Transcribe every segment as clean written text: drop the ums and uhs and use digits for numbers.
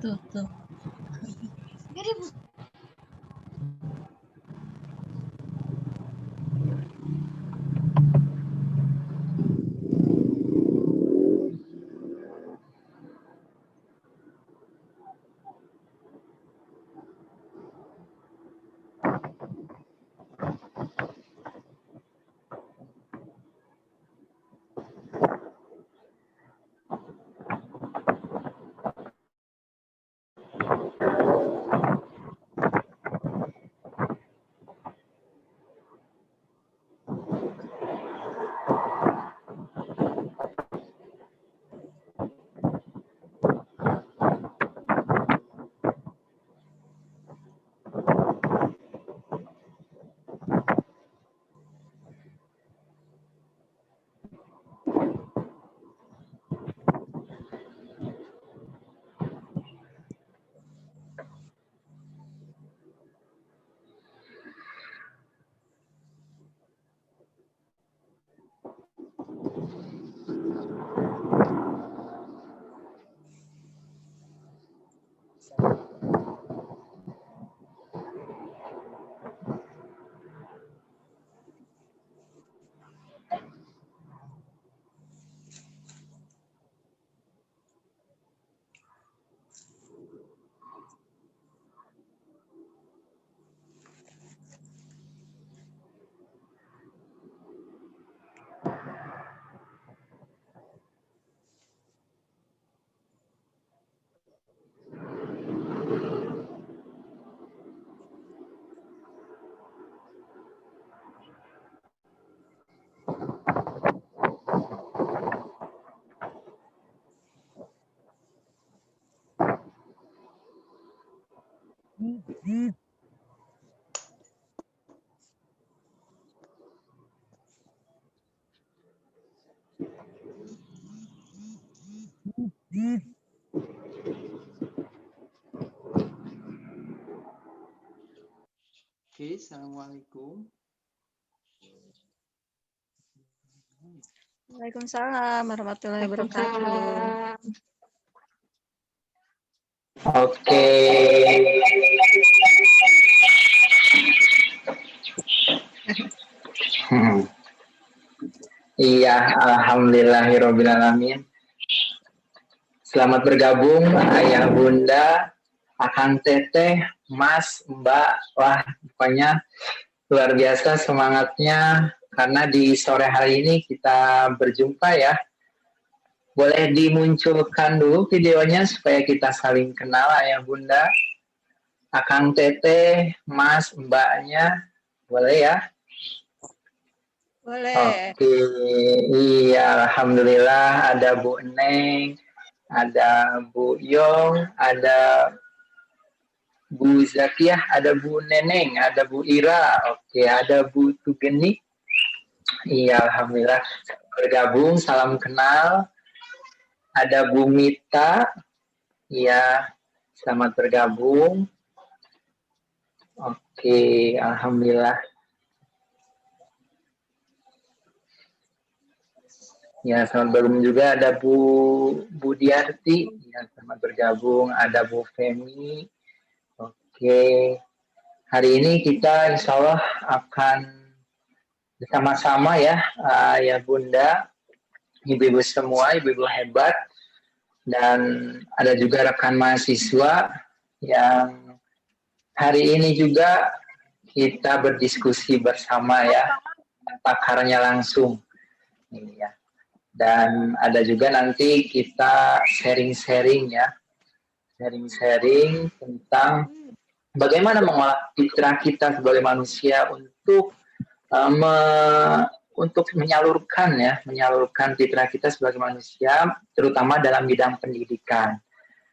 Tuh. Oke, assalamualaikum. Waalaikumsalam warahmatullahi wabarakatuh. Oke. Iya, alhamdulillahirobbilalamin. Selamat bergabung ayah bunda, akang teteh, mas, mbak. Wah, pokoknya luar biasa semangatnya karena di sore hari ini kita berjumpa ya. Boleh dimunculkan dulu videonya supaya kita saling kenal ayah bunda, akang teteh, mas, mbaknya. Boleh ya? Boleh. Oke, iya alhamdulillah ada Bu Neng, ada Bu Yong, ada Bu Zakiyah, ada Bu Neneng, ada Bu Ira, oke, ada Bu Tugeni. Iya alhamdulillah bergabung, salam kenal. Ada Bu Mita, iya selamat bergabung. Oke, alhamdulillah. Ya, selamat bergabung juga ada Bu Diarti, ya, selamat bergabung. Ada Bu Femi. Oke, hari ini kita insya Allah akan bersama-sama ya, ya Bunda, ibu-ibu semua, ibu-ibu hebat, dan ada juga rekan mahasiswa yang hari ini juga kita berdiskusi bersama ya, pakarnya langsung. Ini ya. Dan ada juga nanti kita sharing-sharing ya, sharing-sharing tentang bagaimana mengolah fitrah kita sebagai manusia untuk untuk menyalurkan fitrah kita sebagai manusia, terutama dalam bidang pendidikan,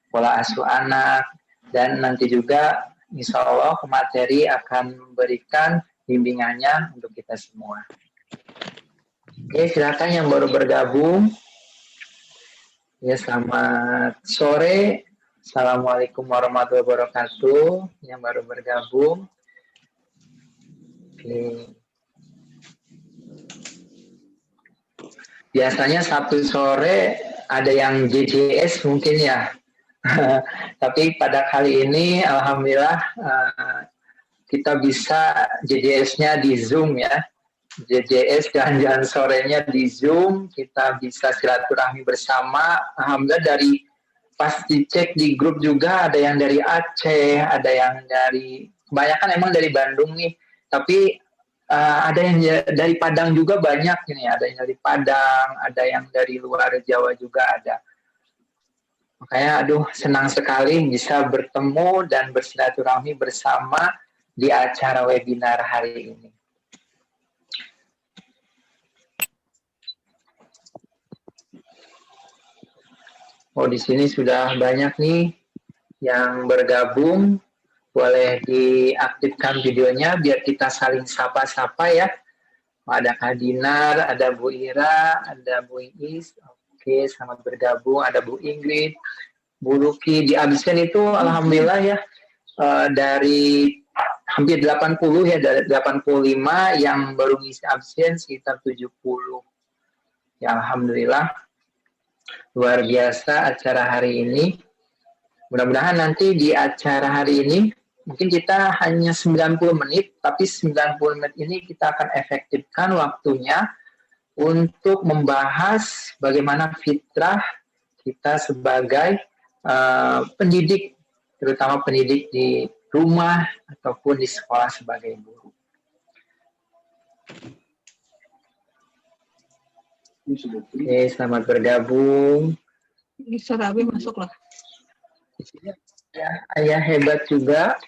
pola asuh anak, dan nanti juga insya Allah materi akan memberikan bimbingannya untuk kita semua. Oke, silakan yang baru bergabung. Ya, selamat sore. Assalamualaikum warahmatullahi wabarakatuh. Yang baru bergabung. Oke. Biasanya Sabtu sore ada yang JJS mungkin ya. Tapi pada kali ini alhamdulillah kita bisa JJS-nya di Zoom ya. JJS jalan-jalan sorenya di Zoom, kita bisa silaturahmi bersama. Alhamdulillah dari pas dicek di grup juga ada yang dari Aceh, ada yang dari, kebanyakan emang dari Bandung nih, tapi ada yang dari Padang juga banyak ini, ada yang dari Padang, ada yang dari luar Jawa juga ada. Makanya aduh senang sekali bisa bertemu dan bersilaturahmi bersama di acara webinar hari ini. Oh, di sini sudah banyak nih yang bergabung. Boleh diaktifkan videonya biar kita saling sapa-sapa ya. Ada Kak Dinar, ada Bu Ira, ada Bu Iis. Oke, selamat bergabung. Ada Bu Ingrid, Bu Luki. Di absen itu alhamdulillah ya, dari hampir 80 ya, dari 85 yang baru ngisi absen sekitar 70. Ya alhamdulillah. Luar biasa acara hari ini. Mudah-mudahan nanti di acara hari ini, mungkin kita hanya 90 menit, tapi 90 menit ini kita akan efektifkan waktunya untuk membahas bagaimana fitrah kita sebagai pendidik, terutama pendidik di rumah ataupun di sekolah sebagai guru. Oke, selamat bergabung. Suara Abi masuk lah. Ya, ayah hebat juga.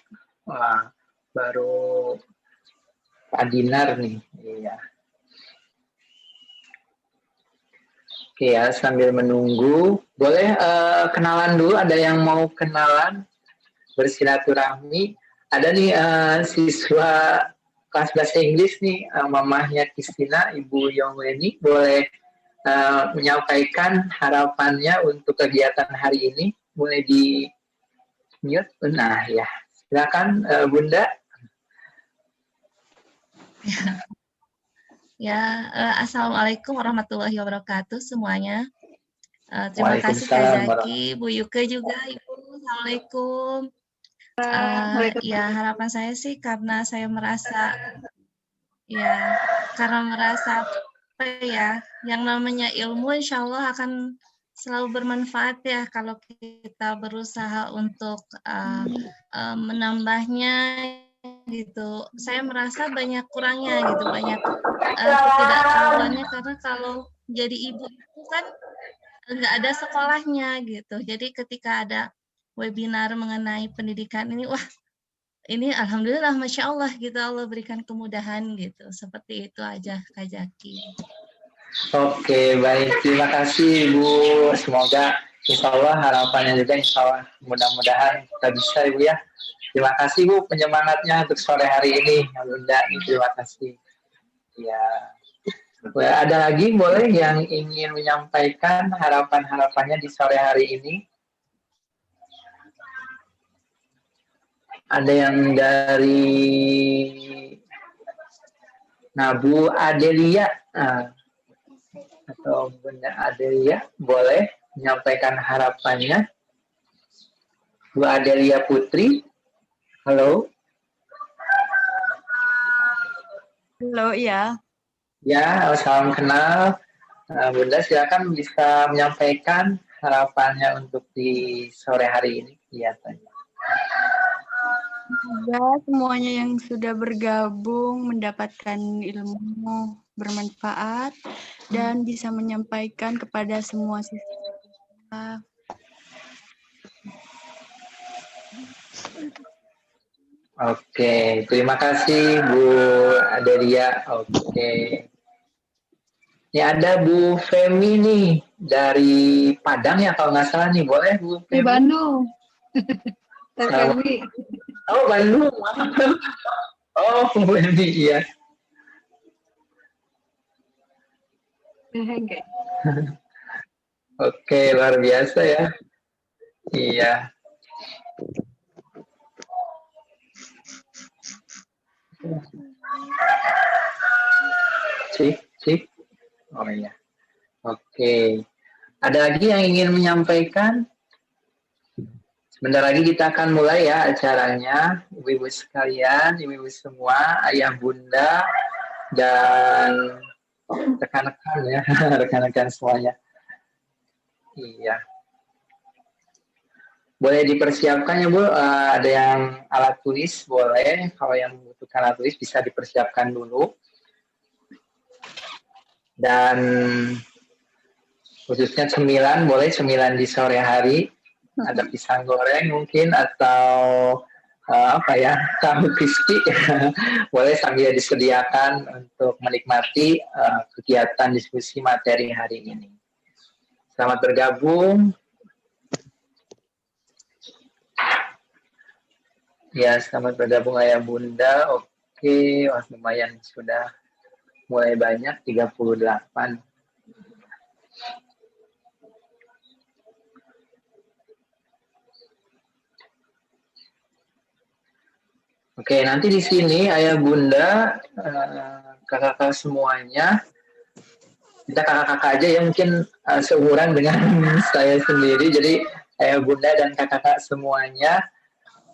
Wah, baru Pak Dinar nih. Iya. Oke ya, sambil menunggu, boleh kenalan dulu. Ada yang mau kenalan, bersilaturahmi? Ada nih siswa kelas bahasa Inggris nih, mamahnya Kristina, Ibu Yongweni, boleh menyampaikan harapannya untuk kegiatan hari ini. Boleh di mute. Nah ya, silakan Bunda. Ya, Assalamualaikum warahmatullahi wabarakatuh semuanya. Terima kasih Kak Zaki, Bu Yuke juga, Ibu. Assalamualaikum. Ya, harapan saya sih karena saya merasa, apa ya, yang namanya ilmu insya Allah akan selalu bermanfaat ya kalau kita berusaha untuk menambahnya gitu. Saya merasa banyak kurangnya gitu, banyak ketidaktahuannya karena kalau jadi ibu itu kan nggak ada sekolahnya gitu. Jadi ketika ada webinar mengenai pendidikan ini, wah ini alhamdulillah, masya Allah gitu, Allah berikan kemudahan gitu. Seperti itu aja Kak Zaki. Oke, baik. Terima kasih Ibu. Semoga insya Allah harapannya juga insya Allah mudah-mudahan kita bisa Ibu ya. Terima kasih Bu penyemangatnya untuk sore hari ini. Bunda, terima kasih. Ya. Ada lagi boleh yang ingin menyampaikan harapan-harapannya di sore hari ini? Ada yang dari Bu Adelia atau Bunda Adelia boleh menyampaikan harapannya. Bu Adelia Putri, halo. Halo, iya. Ya, salam kenal. Bunda silakan bisa menyampaikan harapannya untuk di sore hari ini kelihatannya. Semoga semuanya yang sudah bergabung mendapatkan ilmu bermanfaat dan bisa menyampaikan kepada semua siswa. Oke, terima kasih Bu Adelia. Oke. Ini ada Bu Femi nih dari Padang ya kalau nggak salah nih, boleh Bu Di Femi? Bandung. Selamat- TPW. Oh Bandung. Oh Bu Femi, iya. Oke. Oke, luar biasa ya. Iya. Cik. Oh iya. Oke. Ada lagi yang ingin menyampaikan? Sebentar lagi kita akan mulai ya acaranya. Ibu-ibu sekalian, ibu-ibu semua, ayah bunda, dan rekan-rekan ya, rekan-rekan semuanya. Iya. Boleh dipersiapkan ya Bu, ada yang alat tulis boleh, kalau yang membutuhkan alat tulis bisa dipersiapkan dulu. Dan khususnya cemilan, boleh cemilan di sore hari, ada pisang goreng mungkin, atau apa ya, tahu crispy, boleh sambil disediakan untuk menikmati kegiatan diskusi materi hari ini. Selamat bergabung. Ya, selamat bergabung ayah bunda. Oke, wah, lumayan sudah mulai banyak, 38. Oke, nanti di sini ayah bunda, kakak-kakak semuanya, kita kakak-kakak aja ya, mungkin seumuran dengan saya sendiri, jadi ayah bunda dan kakak-kakak semuanya,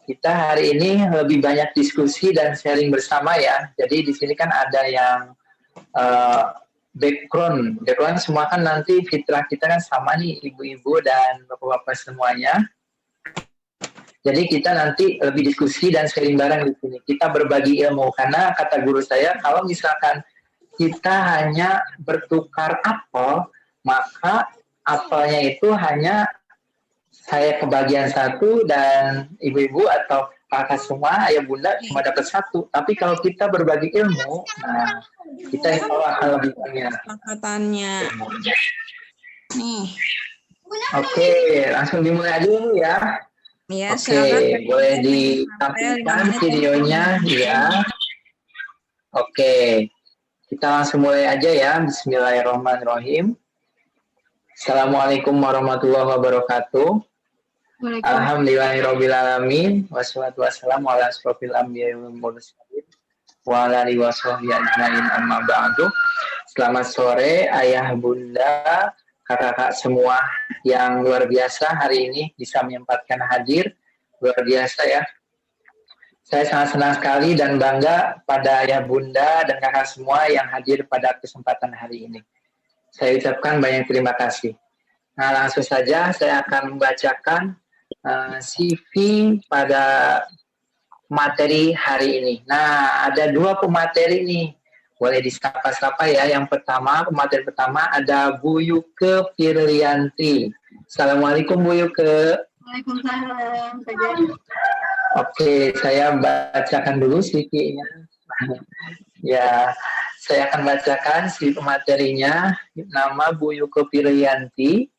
kita hari ini lebih banyak diskusi dan sharing bersama ya. Jadi di sini kan ada yang background semua kan nanti fitrah kita kan sama nih, ibu-ibu dan bapak-bapak semuanya. Jadi kita nanti lebih diskusi dan sharing bareng di sini. Kita berbagi ilmu karena kata guru saya kalau misalkan kita hanya bertukar apel, maka apelnya itu hanya saya kebagian satu dan ibu-ibu atau kakak semua, ayah bunda cuma dapat satu. Tapi kalau kita berbagi ilmu, nah kita insya Allah akan lebih banyak. Kesepakatannya. Nih. Oke, langsung dimulai aja dulu ya. Ya, Oke, silakan. boleh ditampilkan videonya ya. Oke, kita langsung mulai aja ya. Bismillahirrahmanirrahim. Assalamualaikum warahmatullahi wabarakatuh. Alhamdulillahirrahmanirrahim. Wassalatu wassalamu ala asrofil anbiya'i wal mursalin wa ala alihi washabihi ajmain amma ba'du. Selamat sore ayah bunda, kakak-kakak semua yang luar biasa hari ini bisa menyempatkan hadir. Luar biasa ya. Saya sangat senang sekali dan bangga pada ayah bunda dan kakak semua yang hadir pada kesempatan hari ini. Saya ucapkan banyak terima kasih. Nah, langsung saja saya akan membacakan CV pada materi hari ini. Nah, ada 2 pemateri nih. Boleh disapa-sapa ya. Yang pertama, pemateri pertama ada Bu Yuke Firlianti. Assalamualaikum Bu Yuke. Waalaikumsalam. Oke, saya bacakan dulu CV-nya. Ya, saya akan bacakan CV materinya. Nama Bu Yuke Firlianti,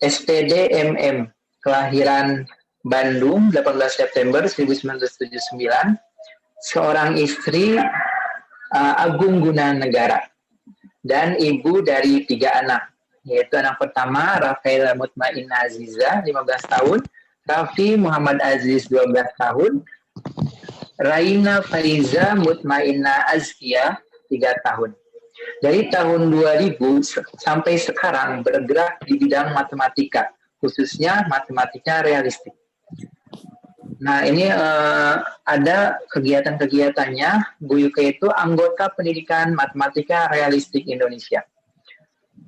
SPD MM, kelahiran Bandung 18 September 1979, seorang istri Agung Guna Negara dan ibu dari 3 anak, yaitu anak pertama Rafaela Mutmainna Aziza 15 tahun, Raffi Muhammad Aziz 12 tahun, Raina Faiza Mutmainna Azkia 3 tahun. Dari tahun 2000 sampai sekarang bergerak di bidang matematika, khususnya matematika realistik. Nah, ini ada kegiatan-kegiatannya. Bu Yuke itu anggota pendidikan matematika realistik Indonesia.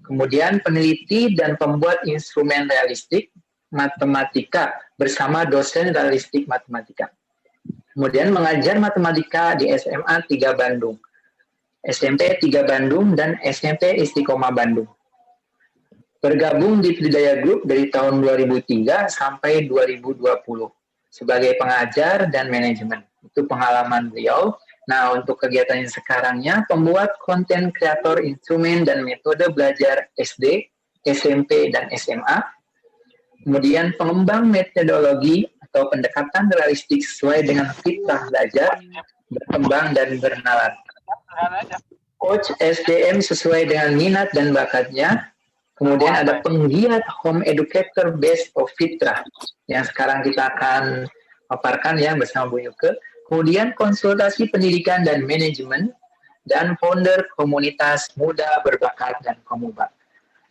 Kemudian peneliti dan pembuat instrumen realistik matematika bersama dosen realistik matematika. Kemudian mengajar matematika di SMA 3 Bandung, SMP 3 Bandung, dan SMP Istiqomah Bandung. Bergabung di Tridaya Group dari tahun 2003 sampai 2020 sebagai pengajar dan manajemen. Itu pengalaman beliau. Nah, untuk kegiatannya sekarangnya, pembuat konten kreator instrumen dan metode belajar SD, SMP, dan SMA. Kemudian pengembang metodologi atau pendekatan realistik sesuai dengan fitrah belajar, berkembang dan bernalar. Coach SDM sesuai dengan minat dan bakatnya. Kemudian ada penggiat home educator based of fitrah yang sekarang kita akan paparkan ya bersama Bu Yuke. Kemudian konsultasi pendidikan dan manajemen dan founder komunitas muda berbakat dan komuba.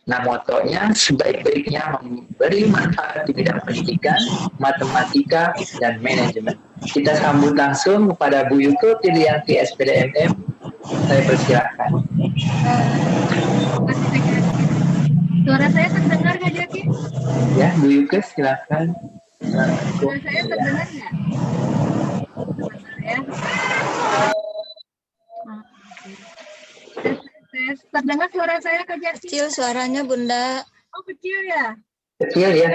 Nah, motonya sebaik-baiknya memberi manfaat di bidang pendidikan, matematika, dan manajemen. Kita sambut langsung kepada Bu Yuke Pilianti SPDMM. Saya persilahkan. Suara saya terdengar nggak, Jaki? Ya, Bu Yuke silakan. Suara saya terdengar nggak? Sebentar ya. Terdengar suara saya, Kak Jaki? Kecil suaranya Bunda. Oh, kecil ya? Kecil ya.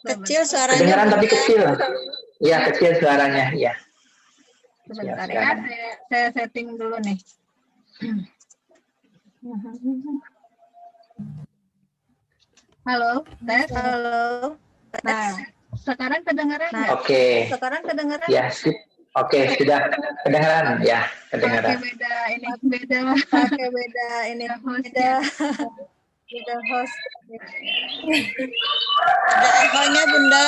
Kecil suaranya Kedengaran tapi Bunda. kecil. Iya, kecil suaranya. Ya. Sebentar ya, saya setting dulu nih. Halo, tes. Halo. Nah, sekarang kedengaran nggak? Oke. Sekarang kedengaran? Ya, sip. Oke, sudah kedengaran. Ya, Pakai kedengaran. beda ini, beda. Pakai beda ini beda host. Ada echo-nya Bunda.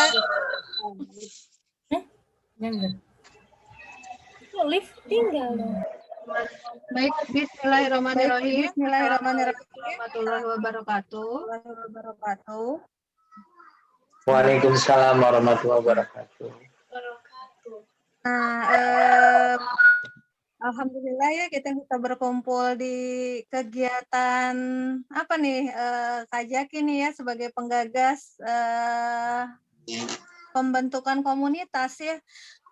Lift tinggal dong. Baik, bismillahirrahmanirrahim. Bismillahirrahmanirrahim. Warahmatullahi wabarakatuh. Waalaikumsalam warahmatullahi wabarakatuh. Nah, alhamdulillah ya kita bisa berkumpul di kegiatan apa nih Kak Jaki nih ya sebagai penggagas pembentukan komunitas ya.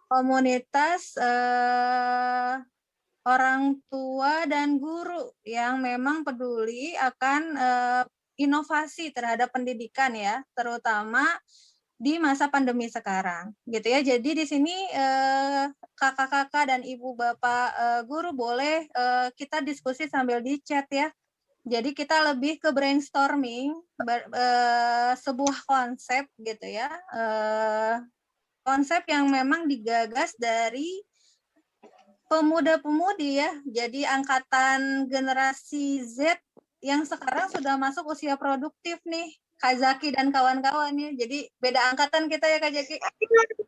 Komunitas orang tua dan guru yang memang peduli akan inovasi terhadap pendidikan ya, terutama di masa pandemi sekarang, gitu ya. Jadi di sini kakak-kakak dan ibu bapak guru boleh kita diskusi sambil di chat ya. Jadi kita lebih ke brainstorming sebuah konsep gitu ya, konsep yang memang digagas dari pemuda-pemudi ya. Jadi angkatan generasi Z yang sekarang sudah masuk usia produktif nih. Kak Zaki dan kawan-kawannya. Jadi beda angkatan kita ya Kak Zaki.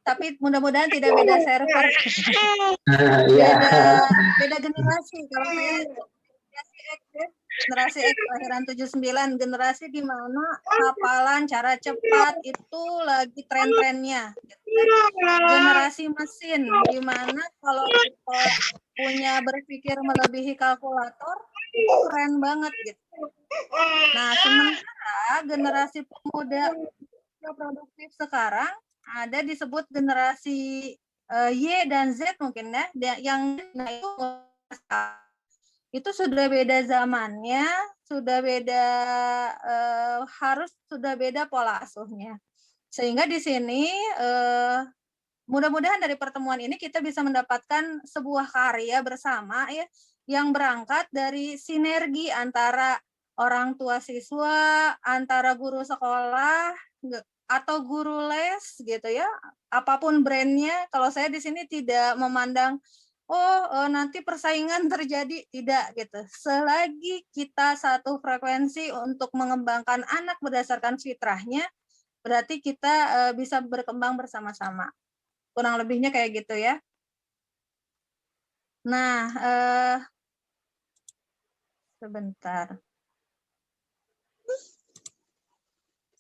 Tapi mudah-mudahan tidak beda server. Beda generasi. Kalau saya generasi X kelahiran 79, generasi di mana hafalan cara cepat itu lagi tren-trennya. Generasi mesin di mana kalau kita punya berpikir melebihi kalkulator itu keren banget gitu. Nah, sementara generasi pemuda produktif sekarang ada disebut generasi Y dan Z mungkin ya, yang itu sudah beda zamannya, sudah beda sudah beda pola asuhnya. Sehingga di sini mudah-mudahan dari pertemuan ini kita bisa mendapatkan sebuah karya bersama ya yang berangkat dari sinergi antara orang tua siswa, antara guru sekolah atau guru les gitu ya. Apapun brandnya, kalau saya di sini tidak memandang nanti persaingan terjadi, tidak gitu. Selagi kita satu frekuensi untuk mengembangkan anak berdasarkan fitrahnya, berarti kita bisa berkembang bersama-sama. Kurang lebihnya kayak gitu ya. Nah, sebentar.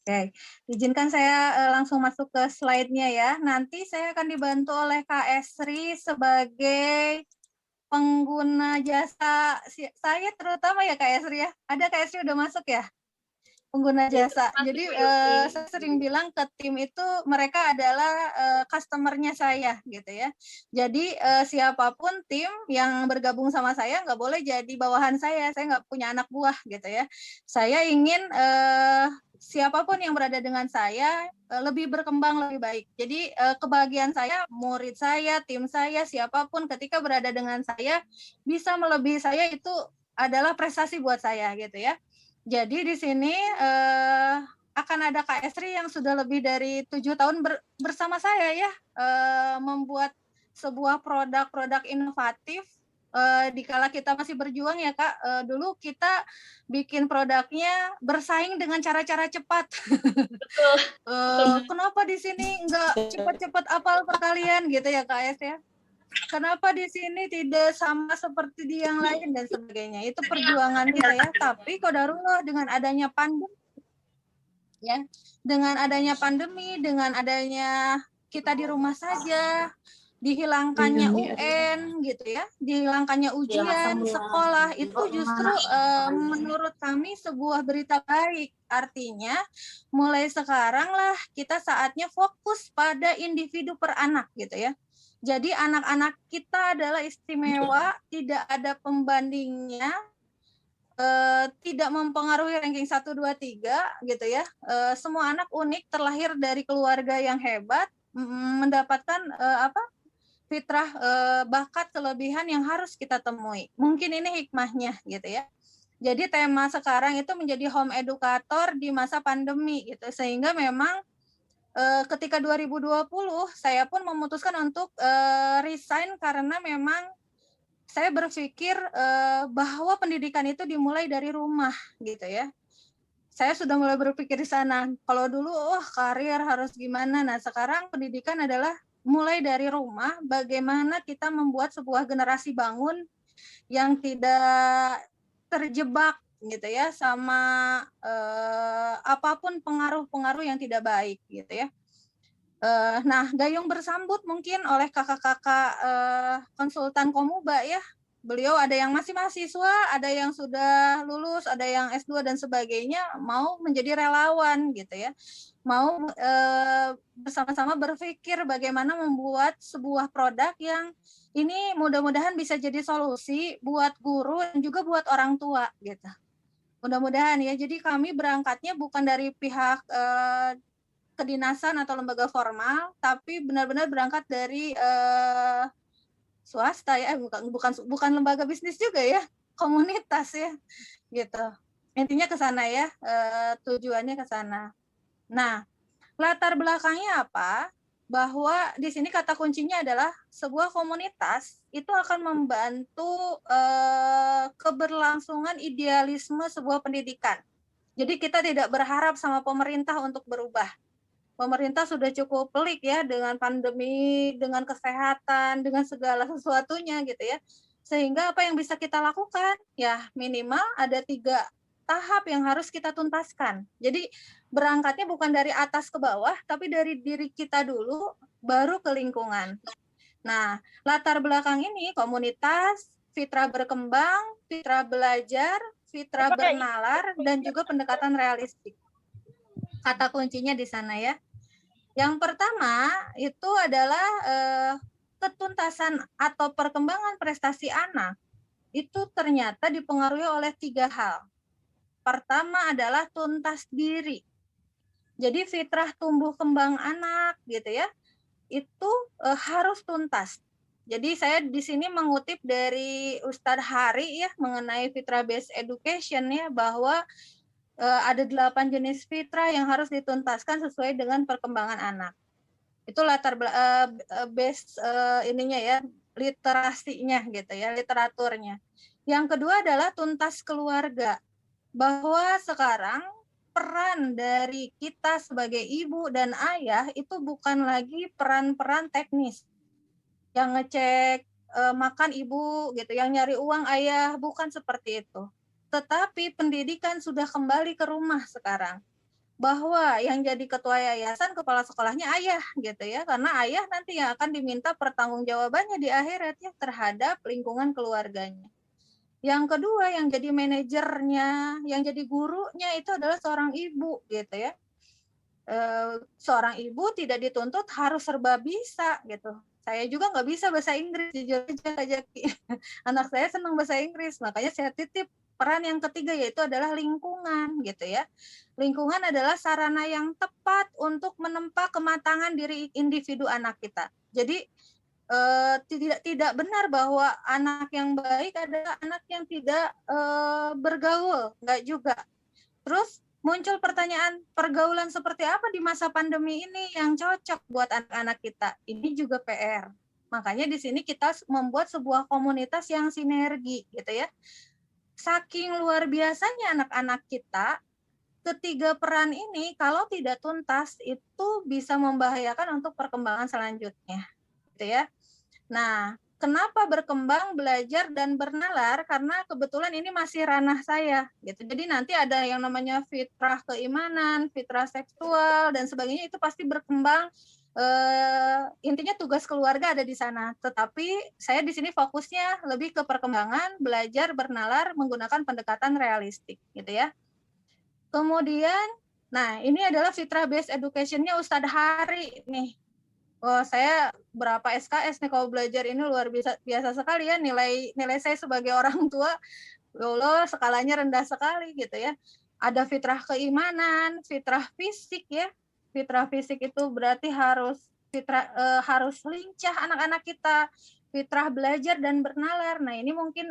Oke, izinkan saya langsung masuk ke slide-nya ya. Nanti saya akan dibantu oleh Kak Esri sebagai pengguna jasa saya terutama ya Kak Esri ya. Ada Kak Esri udah masuk ya? Pengguna jasa. Jadi saya sering bilang ke tim itu mereka adalah customer-nya saya gitu ya. Jadi siapapun tim yang bergabung sama saya nggak boleh jadi bawahan saya nggak punya anak buah gitu ya. Saya ingin siapapun yang berada dengan saya lebih berkembang lebih baik. Jadi kebahagiaan saya, murid saya, tim saya, siapapun ketika berada dengan saya bisa melebihi saya, itu adalah prestasi buat saya gitu ya. Jadi di sini akan ada Kak Esri yang sudah lebih dari 7 tahun bersama saya ya, membuat sebuah produk-produk inovatif. Dikala kita masih berjuang ya Kak, dulu kita bikin produknya bersaing dengan cara-cara cepat. Betul. Kenapa di sini nggak cepat-cepat apal perkalian gitu ya Kak Es ya? Kenapa di sini tidak sama seperti di yang lain dan sebagainya? Itu perjuangan kita ya. Tapi qadarullah dengan adanya pandemi, ya, dengan adanya pandemi, dengan adanya kita di rumah saja, dihilangkannya UN gitu ya, dihilangkannya ujian sekolah, itu justru menurut kami sebuah berita baik. Artinya mulai sekarang lah kita saatnya fokus pada individu per anak gitu ya. Jadi anak-anak kita adalah istimewa, tidak ada pembandingnya, tidak mempengaruhi ranking 1, 2, 3 gitu ya. Semua anak unik, terlahir dari keluarga yang hebat, mendapatkan fitrah, bakat, kelebihan yang harus kita temui. Mungkin ini hikmahnya gitu ya. Jadi tema sekarang itu menjadi home educator di masa pandemi gitu, sehingga memang ketika 2020 saya pun memutuskan untuk resign karena memang saya berpikir bahwa pendidikan itu dimulai dari rumah gitu ya. Saya sudah mulai berpikir di sana. Kalau dulu karir harus gimana. Nah, sekarang pendidikan adalah mulai dari rumah, bagaimana kita membuat sebuah generasi bangun yang tidak terjebak gitu ya sama apapun pengaruh-pengaruh yang tidak baik gitu ya. Nah, gayung bersambut mungkin oleh kakak-kakak konsultan Komuba ya. Beliau ada yang masih mahasiswa, ada yang sudah lulus, ada yang S2 dan sebagainya, mau menjadi relawan gitu ya. Mau bersama-sama berpikir bagaimana membuat sebuah produk yang ini mudah-mudahan bisa jadi solusi buat guru dan juga buat orang tua gitu. Mudah-mudahan ya. Jadi kami berangkatnya bukan dari pihak kedinasan atau lembaga formal, tapi benar-benar berangkat dari swasta ya, bukan lembaga bisnis juga ya, komunitas ya, gitu. Intinya ke sana ya, tujuannya ke sana. Nah, latar belakangnya apa? Bahwa di sini kata kuncinya adalah sebuah komunitas itu akan membantu keberlangsungan idealisme sebuah pendidikan. Jadi kita tidak berharap sama pemerintah untuk berubah. Pemerintah sudah cukup pelik ya dengan pandemi, dengan kesehatan, dengan segala sesuatunya gitu ya. Sehingga apa yang bisa kita lakukan? Ya minimal ada 3 tahap yang harus kita tuntaskan. Jadi berangkatnya bukan dari atas ke bawah, tapi dari diri kita dulu, baru ke lingkungan. Nah, latar belakang ini komunitas, fitrah berkembang, fitrah belajar, fitrah bernalar, dan juga pendekatan realistik. Kata kuncinya di sana ya. Yang pertama itu adalah ketuntasan atau perkembangan prestasi anak itu ternyata dipengaruhi oleh 3 hal. Pertama adalah tuntas diri. Jadi fitrah tumbuh kembang anak gitu ya, itu harus tuntas. Jadi saya di sini mengutip dari Ustadz Hari ya mengenai fitrah based education ya, bahwa ada 8 jenis fitrah yang harus dituntaskan sesuai dengan perkembangan anak. Itu latar base ininya ya, literasinya gitu ya, literaturnya. Yang kedua adalah tuntas keluarga. Bahwa sekarang peran dari kita sebagai ibu dan ayah itu bukan lagi peran-peran teknis. Yang ngecek makan ibu gitu, yang nyari uang ayah, bukan seperti itu. Tetapi pendidikan sudah kembali ke rumah sekarang. Bahwa yang jadi ketua yayasan, kepala sekolahnya ayah gitu ya. Karena ayah nanti yang akan diminta pertanggungjawabannya di akhirat ya terhadap lingkungan keluarganya. Yang kedua, yang jadi manajernya, yang jadi gurunya itu adalah seorang ibu gitu ya. Seorang ibu tidak dituntut harus serba bisa gitu. Saya juga nggak bisa bahasa Inggris, jujur aja Kak Jaki. Anak saya senang bahasa Inggris, makanya saya titip peran yang ketiga yaitu adalah lingkungan gitu ya. Lingkungan adalah sarana yang tepat untuk menempa kematangan diri individu anak kita. Jadi tidak benar bahwa anak yang baik adalah anak yang tidak bergaul, enggak juga. Terus muncul pertanyaan, pergaulan seperti apa di masa pandemi ini yang cocok buat anak-anak kita? Ini juga PR. Makanya di sini kita membuat sebuah komunitas yang sinergi gitu ya. Saking luar biasanya anak-anak kita, ketiga peran ini kalau tidak tuntas itu bisa membahayakan untuk perkembangan selanjutnya gitu ya. Nah, kenapa berkembang, belajar, dan bernalar? Karena kebetulan ini masih ranah saya, gitu. Jadi nanti ada yang namanya fitrah keimanan, fitrah seksual, dan sebagainya itu pasti berkembang. Intinya tugas keluarga ada di sana. Tetapi saya di sini fokusnya lebih ke perkembangan, belajar, bernalar, menggunakan pendekatan realistik, gitu ya. Kemudian, nah ini adalah fitrah based education-nya Ustadz Hari nih. Oh, saya berapa SKS nih kalau belajar ini luar biasa sekali ya, nilai saya sebagai orang tua, ya Allah skalanya rendah sekali gitu ya. Ada fitrah keimanan, fitrah fisik ya. Fitrah fisik itu berarti harus lincah anak-anak kita, fitrah belajar dan bernalar. Nah, ini mungkin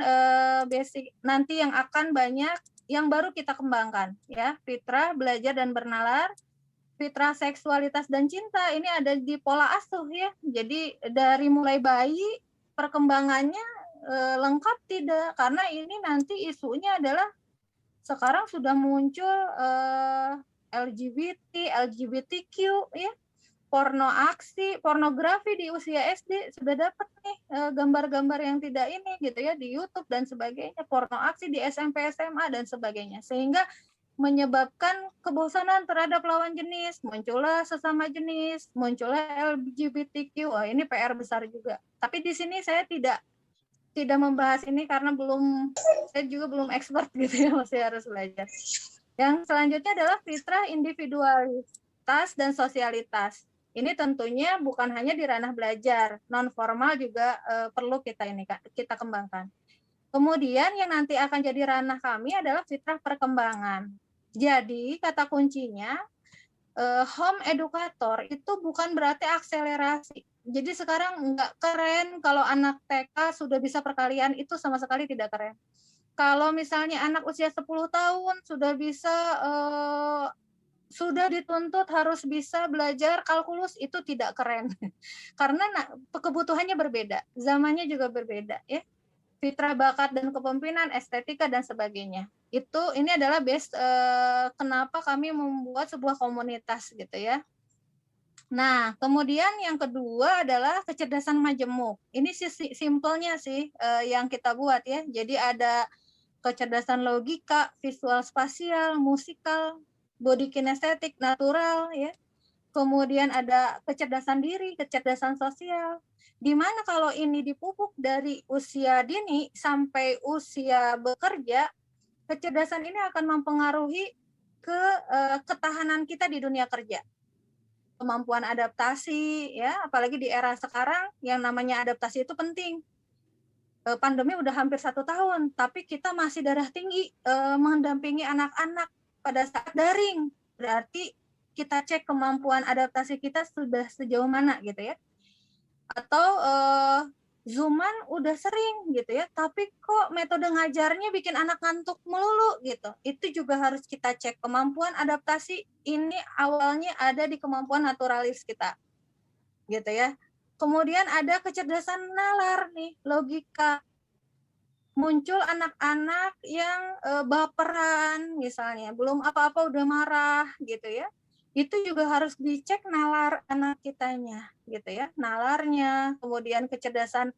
basic nanti yang akan banyak yang baru kita kembangkan ya, fitrah belajar dan bernalar. Fitrah seksualitas dan cinta ini ada di pola asuh ya. Jadi dari mulai bayi perkembangannya lengkap tidak, karena ini nanti isunya adalah sekarang sudah muncul LGBT, LGBTQ ya. Pornografi di usia SD sudah dapat nih gambar-gambar yang tidak ini gitu ya di YouTube dan sebagainya, porno aksi di SMP, SMA dan sebagainya. Sehingga menyebabkan kebosanan terhadap lawan jenis, muncullah sesama jenis, muncullah LGBTQ. Wah, ini PR besar juga. Tapi di sini saya tidak membahas ini karena saya juga belum expert gitu ya, masih harus belajar. Yang selanjutnya adalah fitrah individualitas dan sosialitas. Ini tentunya bukan hanya di ranah belajar, non formal juga perlu kita kembangkan. Kemudian yang nanti akan jadi ranah kami adalah fitrah perkembangan. Jadi kata kuncinya home educator itu bukan berarti akselerasi. Jadi sekarang nggak keren kalau anak TK sudah bisa perkalian, itu sama sekali tidak keren. Kalau misalnya anak usia 10 tahun sudah bisa sudah dituntut harus bisa belajar kalkulus, itu tidak keren. Karena kebutuhannya berbeda, zamannya juga berbeda ya. Fitrah bakat dan kepemimpinan, estetika dan sebagainya. Ini adalah base kenapa kami membuat sebuah komunitas gitu ya. Nah, kemudian yang kedua adalah kecerdasan majemuk. Ini simpelnya sih yang kita buat ya. Jadi ada kecerdasan logika, visual spasial, musikal, body kinestetik, natural ya. Kemudian ada kecerdasan diri, kecerdasan sosial. Di mana kalau ini dipupuk dari usia dini sampai usia bekerja, kecerdasan ini akan mempengaruhi ketahanan kita di dunia kerja. Kemampuan adaptasi ya, apalagi di era sekarang yang namanya adaptasi itu penting. Pandemi udah hampir 1 tahun, tapi kita masih darah tinggi mendampingi anak-anak pada saat daring. Berarti kita cek kemampuan adaptasi kita sudah sejauh mana gitu ya. Atau Zooman udah sering gitu ya, tapi kok metode ngajarnya bikin anak ngantuk melulu gitu. Itu juga harus kita cek. Kemampuan adaptasi ini awalnya ada di kemampuan naturalis kita gitu ya. Kemudian ada kecerdasan nalar nih, logika. Muncul anak-anak yang baperan misalnya, belum apa-apa udah marah gitu ya. Itu juga harus dicek nalar anak kitanya gitu ya, nalarnya, kemudian kecerdasan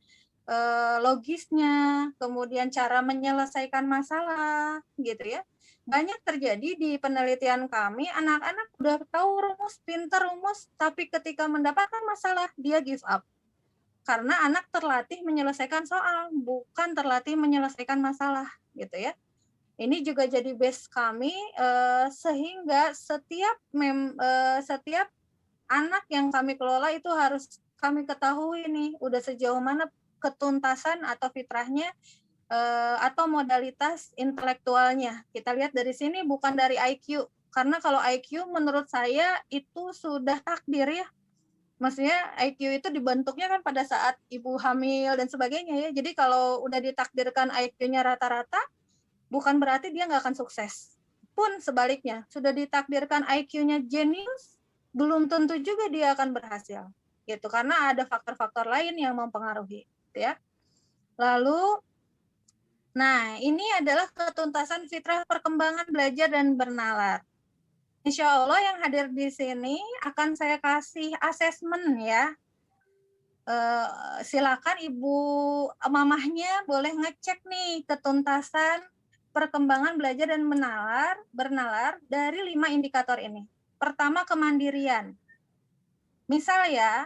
logisnya, kemudian cara menyelesaikan masalah gitu ya. Banyak terjadi di penelitian kami, anak-anak udah tahu rumus, pintar rumus, tapi ketika mendapatkan masalah dia give up. Karena anak terlatih menyelesaikan soal, bukan terlatih menyelesaikan masalah gitu ya. Ini juga jadi base kami sehingga setiap anak yang kami kelola itu harus kami ketahui nih udah sejauh mana ketuntasan atau fitrahnya atau modalitas intelektualnya. Kita lihat dari sini bukan dari IQ, karena kalau IQ menurut saya itu sudah takdir ya. Maksudnya IQ itu dibentuknya kan pada saat ibu hamil dan sebagainya ya. Jadi kalau udah ditakdirkan IQ-nya rata-rata, bukan berarti dia nggak akan sukses. Pun sebaliknya, sudah ditakdirkan IQ-nya jenius, belum tentu juga dia akan berhasil. Gitu, karena ada faktor-faktor lain yang mempengaruhi. Gitu ya. Lalu, nah ini adalah ketuntasan fitrah perkembangan belajar dan bernalar. Insya Allah yang hadir di sini akan saya kasih asesmen ya. Silakan ibu mamahnya boleh ngecek nih ketuntasan perkembangan belajar dan bernalar dari 5 indikator ini. Pertama, kemandirian. Misal ya,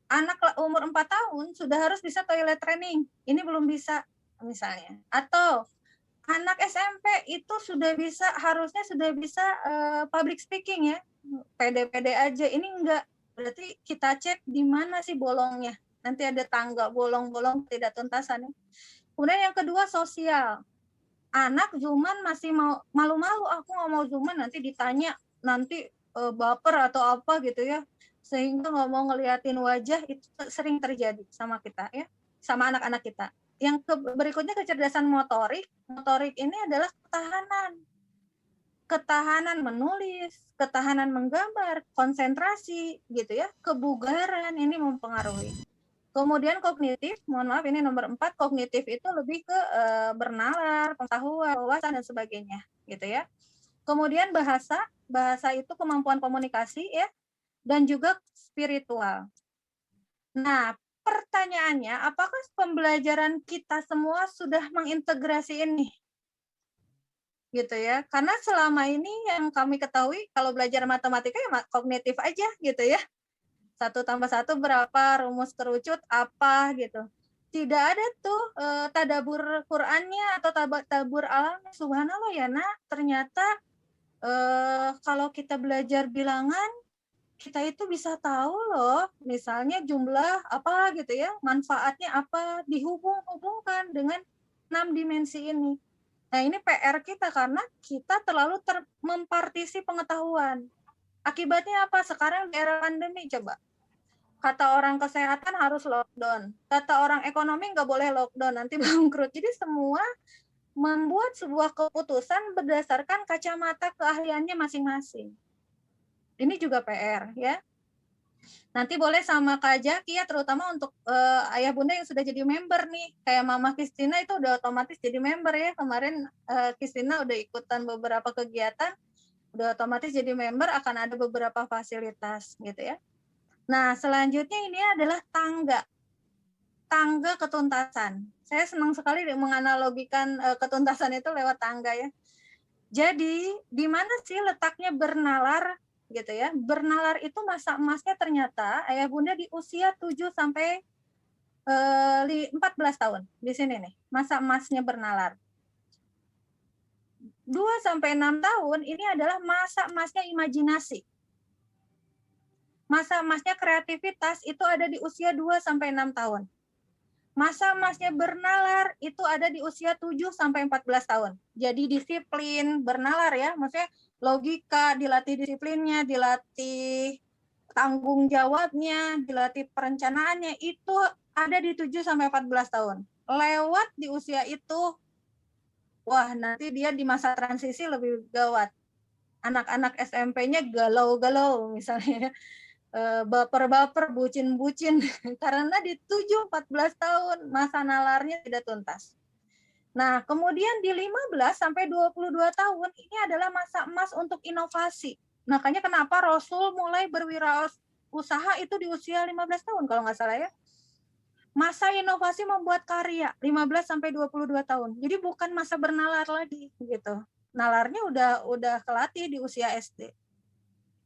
anak umur 4 tahun sudah harus bisa toilet training. Ini belum bisa misalnya. Atau anak SMP itu harusnya sudah bisa public speaking ya, pede-pede aja. Ini enggak, berarti kita cek di mana sih bolongnya. Nanti ada tangga bolong-bolong tidak tuntasan. Kemudian yang kedua, sosial. Anak Zooman masih mau malu-malu, aku nggak mau Zooman, nanti ditanya, nanti baper atau apa gitu ya, sehingga nggak mau ngeliatin wajah. Itu sering terjadi sama kita ya, sama anak-anak kita. Yang berikutnya kecerdasan motorik. Motorik ini adalah ketahanan menulis, ketahanan menggambar, konsentrasi gitu ya, kebugaran ini mempengaruhi. Kemudian kognitif, mohon maaf ini nomor 4, kognitif itu lebih ke bernalar, pengetahuan, wawasan dan sebagainya gitu ya. Kemudian bahasa itu kemampuan komunikasi ya, dan juga spiritual. Nah, pertanyaannya, apakah pembelajaran kita semua sudah mengintegrasi ini? Gitu ya. Karena selama ini yang kami ketahui, kalau belajar matematika ya kognitif aja gitu ya. 1 tambah 1 berapa, rumus kerucut apa gitu. Tidak ada tuh tadabur Qur'annya atau tadabur alamnya. Subhanallah ya nak, ternyata kalau kita belajar bilangan, kita itu bisa tahu loh, misalnya jumlah apa gitu ya, manfaatnya apa, dihubung-hubungkan dengan 6 dimensi ini. Nah ini PR kita karena kita terlalu mempartisi pengetahuan. Akibatnya apa? Sekarang di era pandemi coba. Kata orang kesehatan harus lockdown. Kata orang ekonomi nggak boleh lockdown, nanti bangkrut. Jadi semua membuat sebuah keputusan berdasarkan kacamata keahliannya masing-masing. Ini juga PR ya. Nanti boleh sama Kak Jaki ya, terutama untuk ayah bunda yang sudah jadi member nih. Kayak Mama Kristina itu udah otomatis jadi member ya. Kemarin Kristina udah ikutan beberapa kegiatan, udah otomatis jadi member, akan ada beberapa fasilitas gitu ya. Nah, selanjutnya ini adalah tangga ketuntasan. Saya senang sekali menganalogikan ketuntasan itu lewat tangga ya. Jadi, di mana sih letaknya bernalar gitu ya? Bernalar itu masa emasnya ternyata ayah bunda di usia 7 sampai 14 tahun. Di sini nih, masa emasnya bernalar. 2 sampai 6 tahun ini adalah masa emasnya imajinasi. Masa emasnya kreativitas itu ada di usia 2 sampai 6 tahun. Masa emasnya bernalar itu ada di usia 7 sampai 14 tahun. Jadi disiplin, bernalar ya, maksudnya logika, dilatih disiplinnya, dilatih tanggung jawabnya, dilatih perencanaannya, itu ada di 7 sampai 14 tahun. Lewat di usia itu, wah nanti dia di masa transisi lebih gawat. Anak-anak SMP-nya galau-galau misalnya, baper-baper, bucin-bucin, karena di 7-14 tahun masa nalarnya tidak tuntas. Nah, kemudian di 15 sampai 22 tahun ini adalah masa emas untuk inovasi. Makanya kenapa Rasul mulai berwirausaha itu di usia 15 tahun kalau nggak salah ya. Masa inovasi membuat karya 15 sampai 22 tahun. Jadi bukan masa bernalar lagi gitu. Nalarnya udah kelatih di usia SD.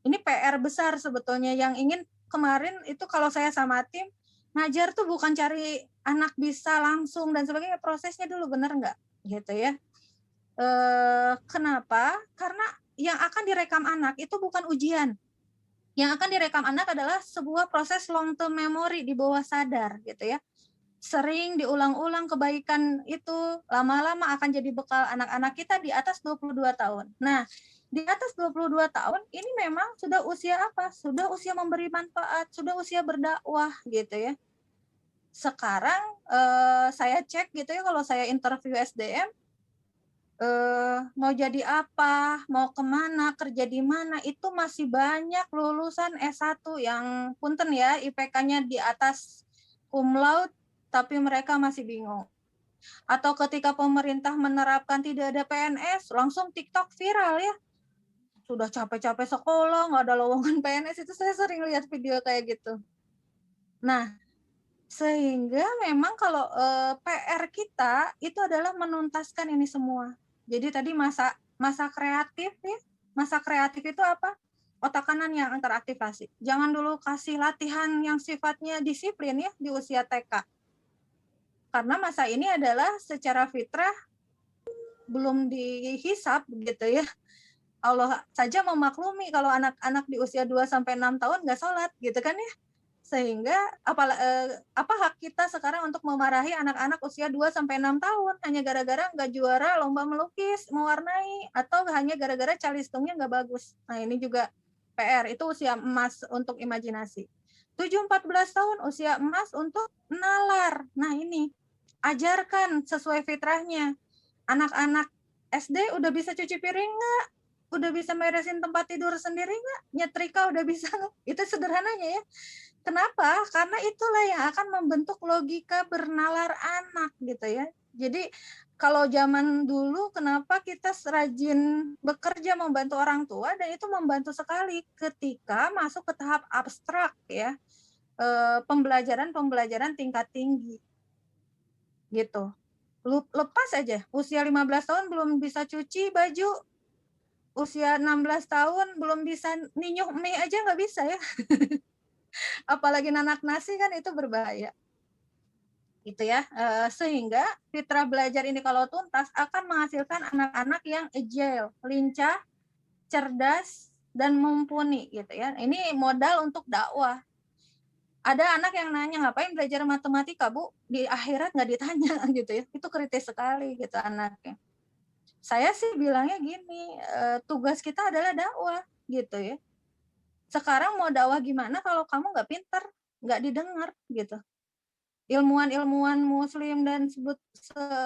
Ini PR besar sebetulnya yang ingin kemarin itu kalau saya sama tim, ngajar tuh bukan cari anak bisa langsung dan sebagainya, prosesnya dulu bener nggak gitu ya. Kenapa? Karena yang akan direkam anak itu bukan ujian. Yang akan direkam anak adalah sebuah proses long term memory di bawah sadar gitu ya. sering diulang-ulang kebaikan itu lama-lama akan jadi bekal anak-anak kita di atas 22 tahun. Nah, di atas 22 tahun ini memang sudah usia apa? Sudah usia memberi manfaat, sudah usia berdakwah gitu ya. Sekarang saya cek gitu ya, kalau saya interview SDM, mau jadi apa, mau kemana, kerja di mana, itu masih banyak lulusan S1 yang punten ya, IPK-nya di atas cum laude, tapi mereka masih bingung. Atau ketika pemerintah menerapkan tidak ada PNS, langsung TikTok viral ya. Sudah capek-capek sekolah, nggak ada lowongan PNS, itu saya sering lihat video kayak gitu. Nah, sehingga memang kalau PR kita itu adalah menuntaskan ini semua. Jadi tadi masa kreatif ya. Masa kreatif itu apa? Otak kanan yang teraktivasi. Jangan dulu kasih latihan yang sifatnya disiplin ya di usia TK. Karena masa ini adalah secara fitrah belum dihisap gitu ya. Allah saja memaklumi kalau anak-anak di usia 2 sampai 6 tahun nggak sholat gitu kan ya. Sehingga apa hak kita sekarang untuk memarahi anak-anak usia 2 sampai 6 tahun hanya gara-gara nggak juara lomba melukis, mewarnai, atau hanya gara-gara calistungnya nggak bagus. Nah, ini juga PR, itu usia emas untuk imajinasi. 7-14 tahun usia emas untuk nalar. Nah, ini ajarkan sesuai fitrahnya. Anak-anak SD udah bisa cuci piring nggak? Udah bisa meresin tempat tidur sendiri nggak? Nyetrika udah bisa? Itu sederhananya ya. Kenapa? Karena itulah yang akan membentuk logika bernalar anak gitu ya. Jadi kalau zaman dulu kenapa kita rajin bekerja membantu orang tua, dan itu membantu sekali ketika masuk ke tahap abstrak ya. Pembelajaran tingkat tinggi. Gitu. Lepas aja, usia 15 tahun belum bisa cuci baju, usia 16 tahun belum bisa ninyuh mie aja nggak bisa ya. Apalagi nanak nasi kan itu berbahaya. Gitu ya. Sehingga fitrah belajar ini kalau tuntas akan menghasilkan anak-anak yang agile, lincah, cerdas, dan mumpuni gitu ya. Ini modal untuk dakwah. Ada anak yang nanya, ngapain belajar matematika, Bu? Di akhirat nggak ditanya gitu ya. Itu kritis sekali gitu anaknya. Saya sih bilangnya gini, tugas kita adalah dakwah gitu ya. Sekarang mau dakwah gimana kalau kamu nggak pintar, nggak didengar gitu. Ilmuwan-ilmuwan muslim dan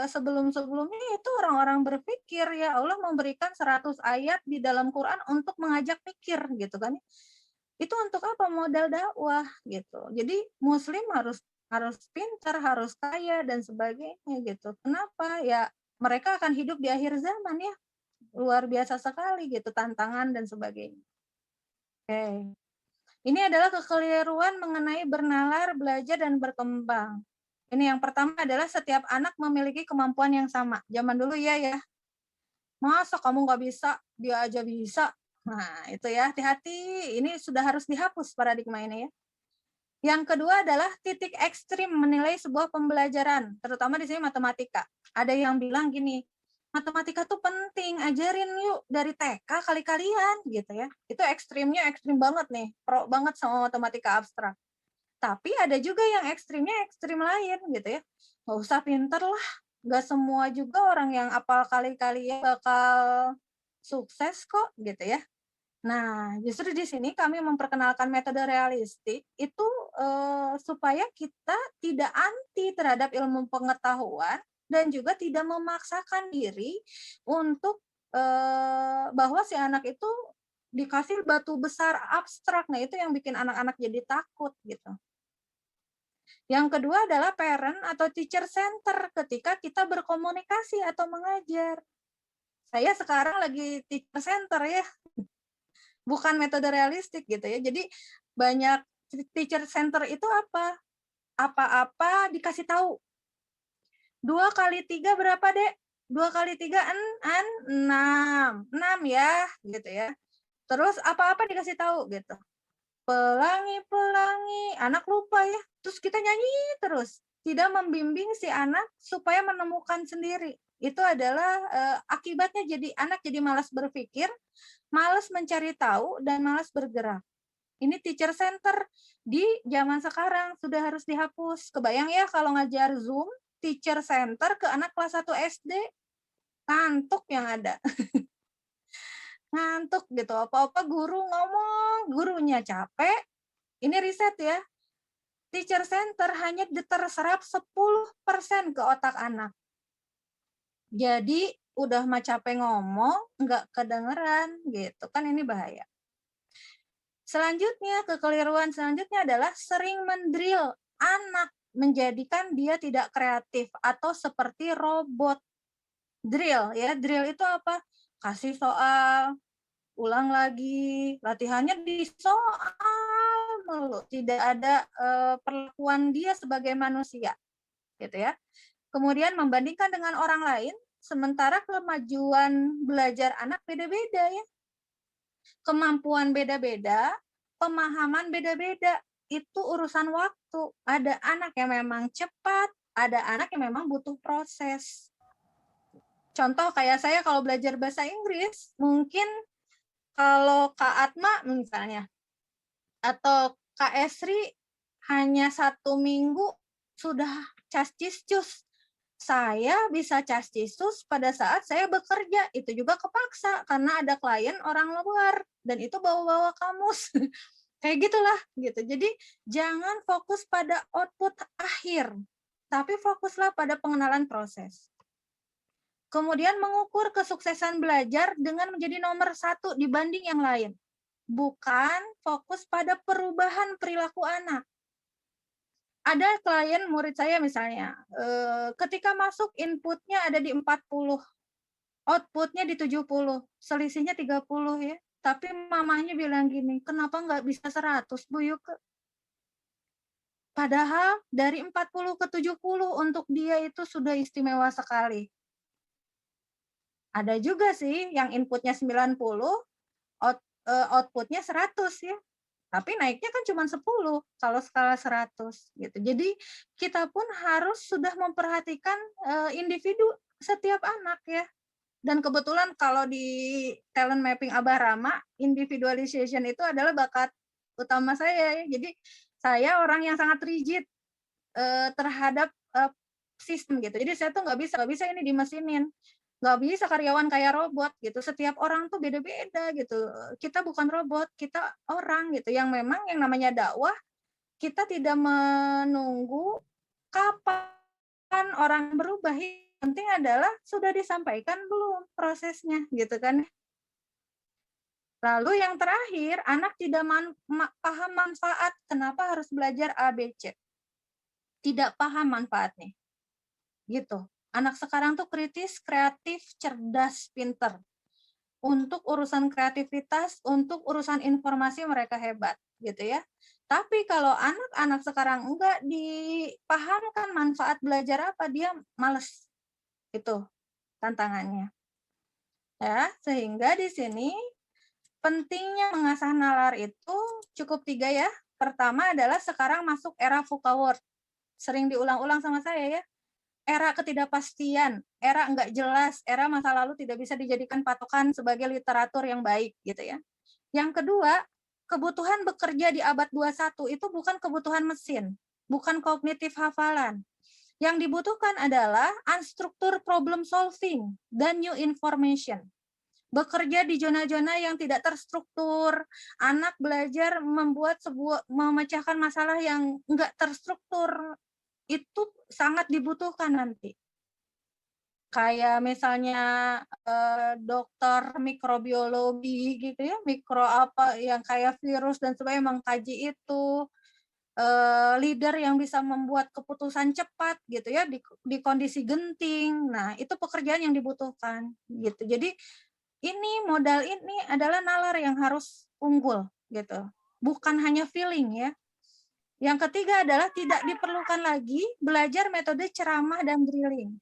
sebelum-sebelumnya itu orang-orang berpikir ya, Allah memberikan 100 ayat di dalam Quran untuk mengajak pikir gitu kan. Itu untuk apa? Modal dakwah gitu. Jadi muslim harus pintar, harus kaya dan sebagainya gitu. Kenapa? Ya mereka akan hidup di akhir zaman ya. Luar biasa sekali gitu tantangan dan sebagainya. Oke. Ini adalah kekeliruan mengenai bernalar, belajar, dan berkembang. Ini yang pertama adalah setiap anak memiliki kemampuan yang sama. Zaman dulu ya. Masa kamu nggak bisa, dia aja bisa. Nah, itu ya, hati-hati. Ini sudah harus dihapus paradigma ini ya. Yang kedua adalah titik ekstrim menilai sebuah pembelajaran, terutama di sini matematika. Ada yang bilang gini, matematika tuh penting, ajarin yuk dari TK kali-kalian gitu ya. Itu ekstrimnya ekstrim banget nih, pro banget sama matematika abstrak. Tapi ada juga yang ekstrimnya ekstrim lain gitu ya. Nggak usah pinter lah, nggak semua juga orang yang apal kali-kalian bakal sukses kok gitu ya. Nah, justru di sini kami memperkenalkan metode realistik itu supaya kita tidak anti terhadap ilmu pengetahuan dan juga tidak memaksakan diri untuk bahwa si anak itu dikasih batu besar abstrak. Nah, itu yang bikin anak-anak jadi takut gitu. Yang kedua adalah parent atau teacher center ketika kita berkomunikasi atau mengajar. Saya sekarang lagi teacher center ya. Bukan metode realistik gitu ya. Jadi banyak teacher center itu apa? Apa-apa dikasih tahu. 2 kali 3 berapa, Dek? 2 kali 3 6. 6 ya, gitu ya. Terus apa-apa dikasih tahu gitu. Pelangi-pelangi, anak lupa ya. Terus kita nyanyi terus. Tidak membimbing si anak supaya menemukan sendiri. Itu adalah akibatnya jadi anak jadi malas berpikir, malas mencari tahu, dan malas bergerak. Ini teacher center di zaman sekarang sudah harus dihapus. Kebayang ya kalau ngajar Zoom, teacher center ke anak kelas 1 SD, ngantuk yang ada. Ngantuk gitu, apa-apa guru ngomong, gurunya capek. Ini riset ya, teacher center hanya terserap 10% ke otak anak. Jadi udah mah capek ngomong, nggak kedengeran gitu kan, ini bahaya. Selanjutnya, kekeliruan selanjutnya adalah sering mendrill anak, menjadikan dia tidak kreatif atau seperti robot. Drill ya, drill itu apa? Kasih soal, ulang lagi, latihannya di soal mulu, tidak ada perlakuan dia sebagai manusia, gitu ya. Kemudian membandingkan dengan orang lain, sementara kemajuan belajar anak beda-beda ya. Kemampuan beda-beda, pemahaman beda-beda, itu urusan waktu. Ada anak yang memang cepat, ada anak yang memang butuh proses. Contoh kayak saya kalau belajar bahasa Inggris, mungkin kalau Kak Atma misalnya, atau Kak Esri hanya 1 minggu sudah cas-cis-cus. Saya bisa cas-cis-cus pada saat saya bekerja. Itu juga kepaksa karena ada klien orang luar dan itu bawa-bawa kamus. Kayak gitulah gitu. Jadi jangan fokus pada output akhir, tapi fokuslah pada pengenalan proses. Kemudian mengukur kesuksesan belajar dengan menjadi nomor 1 dibanding yang lain. Bukan fokus pada perubahan perilaku anak. Ada klien murid saya misalnya, ketika masuk inputnya ada di 40, outputnya di 70, selisihnya 30 ya. Tapi mamanya bilang gini, kenapa nggak bisa 100 Bu Yuke? Padahal dari 40 ke 70 untuk dia itu sudah istimewa sekali. Ada juga sih yang inputnya 90, outputnya 100 ya. Tapi naiknya kan cuma 10 kalau skala 100 gitu. Jadi kita pun harus sudah memperhatikan individu setiap anak ya. Dan kebetulan kalau di talent mapping Abah Rama, individualization itu adalah bakat utama saya ya. Jadi saya orang yang sangat rigid terhadap sistem gitu. Jadi saya tuh nggak bisa ini dimesinin. Nggak bisa karyawan kayak robot gitu. Setiap orang tuh beda-beda gitu. Kita bukan robot, kita orang gitu. Yang memang yang namanya dakwah, kita tidak menunggu kapan orang berubah. Yang penting adalah sudah disampaikan belum prosesnya gitu kan. Lalu yang terakhir, anak tidak paham manfaat. Kenapa harus belajar ABC? Tidak paham manfaatnya. Gitu. Anak sekarang tuh kritis, kreatif, cerdas, pinter. Untuk urusan kreativitas, untuk urusan informasi mereka hebat, gitu ya. Tapi kalau anak-anak sekarang enggak dipahamkan manfaat belajar apa, dia males. Itu tantangannya. Ya, sehingga di sini pentingnya mengasah nalar itu cukup 3 ya. Pertama adalah sekarang masuk era VUCA World. Sering diulang-ulang sama saya ya. Era ketidakpastian, era enggak jelas, era masa lalu tidak bisa dijadikan patokan sebagai literatur yang baik gitu ya. Yang kedua, kebutuhan bekerja di abad 21 itu bukan kebutuhan mesin, bukan kognitif hafalan. Yang dibutuhkan adalah unstructured problem solving dan new information. Bekerja di zona-zona yang tidak terstruktur, anak belajar memecahkan masalah yang enggak terstruktur, itu sangat dibutuhkan nanti. Kayak misalnya dokter mikrobiologi gitu ya, mikro apa yang kayak virus dan sebagainya mengkaji itu, leader yang bisa membuat keputusan cepat gitu ya di kondisi genting. Nah, itu pekerjaan yang dibutuhkan gitu. Jadi ini modal ini adalah nalar yang harus unggul gitu. Bukan hanya feeling ya. Yang ketiga adalah tidak diperlukan lagi belajar metode ceramah dan drilling.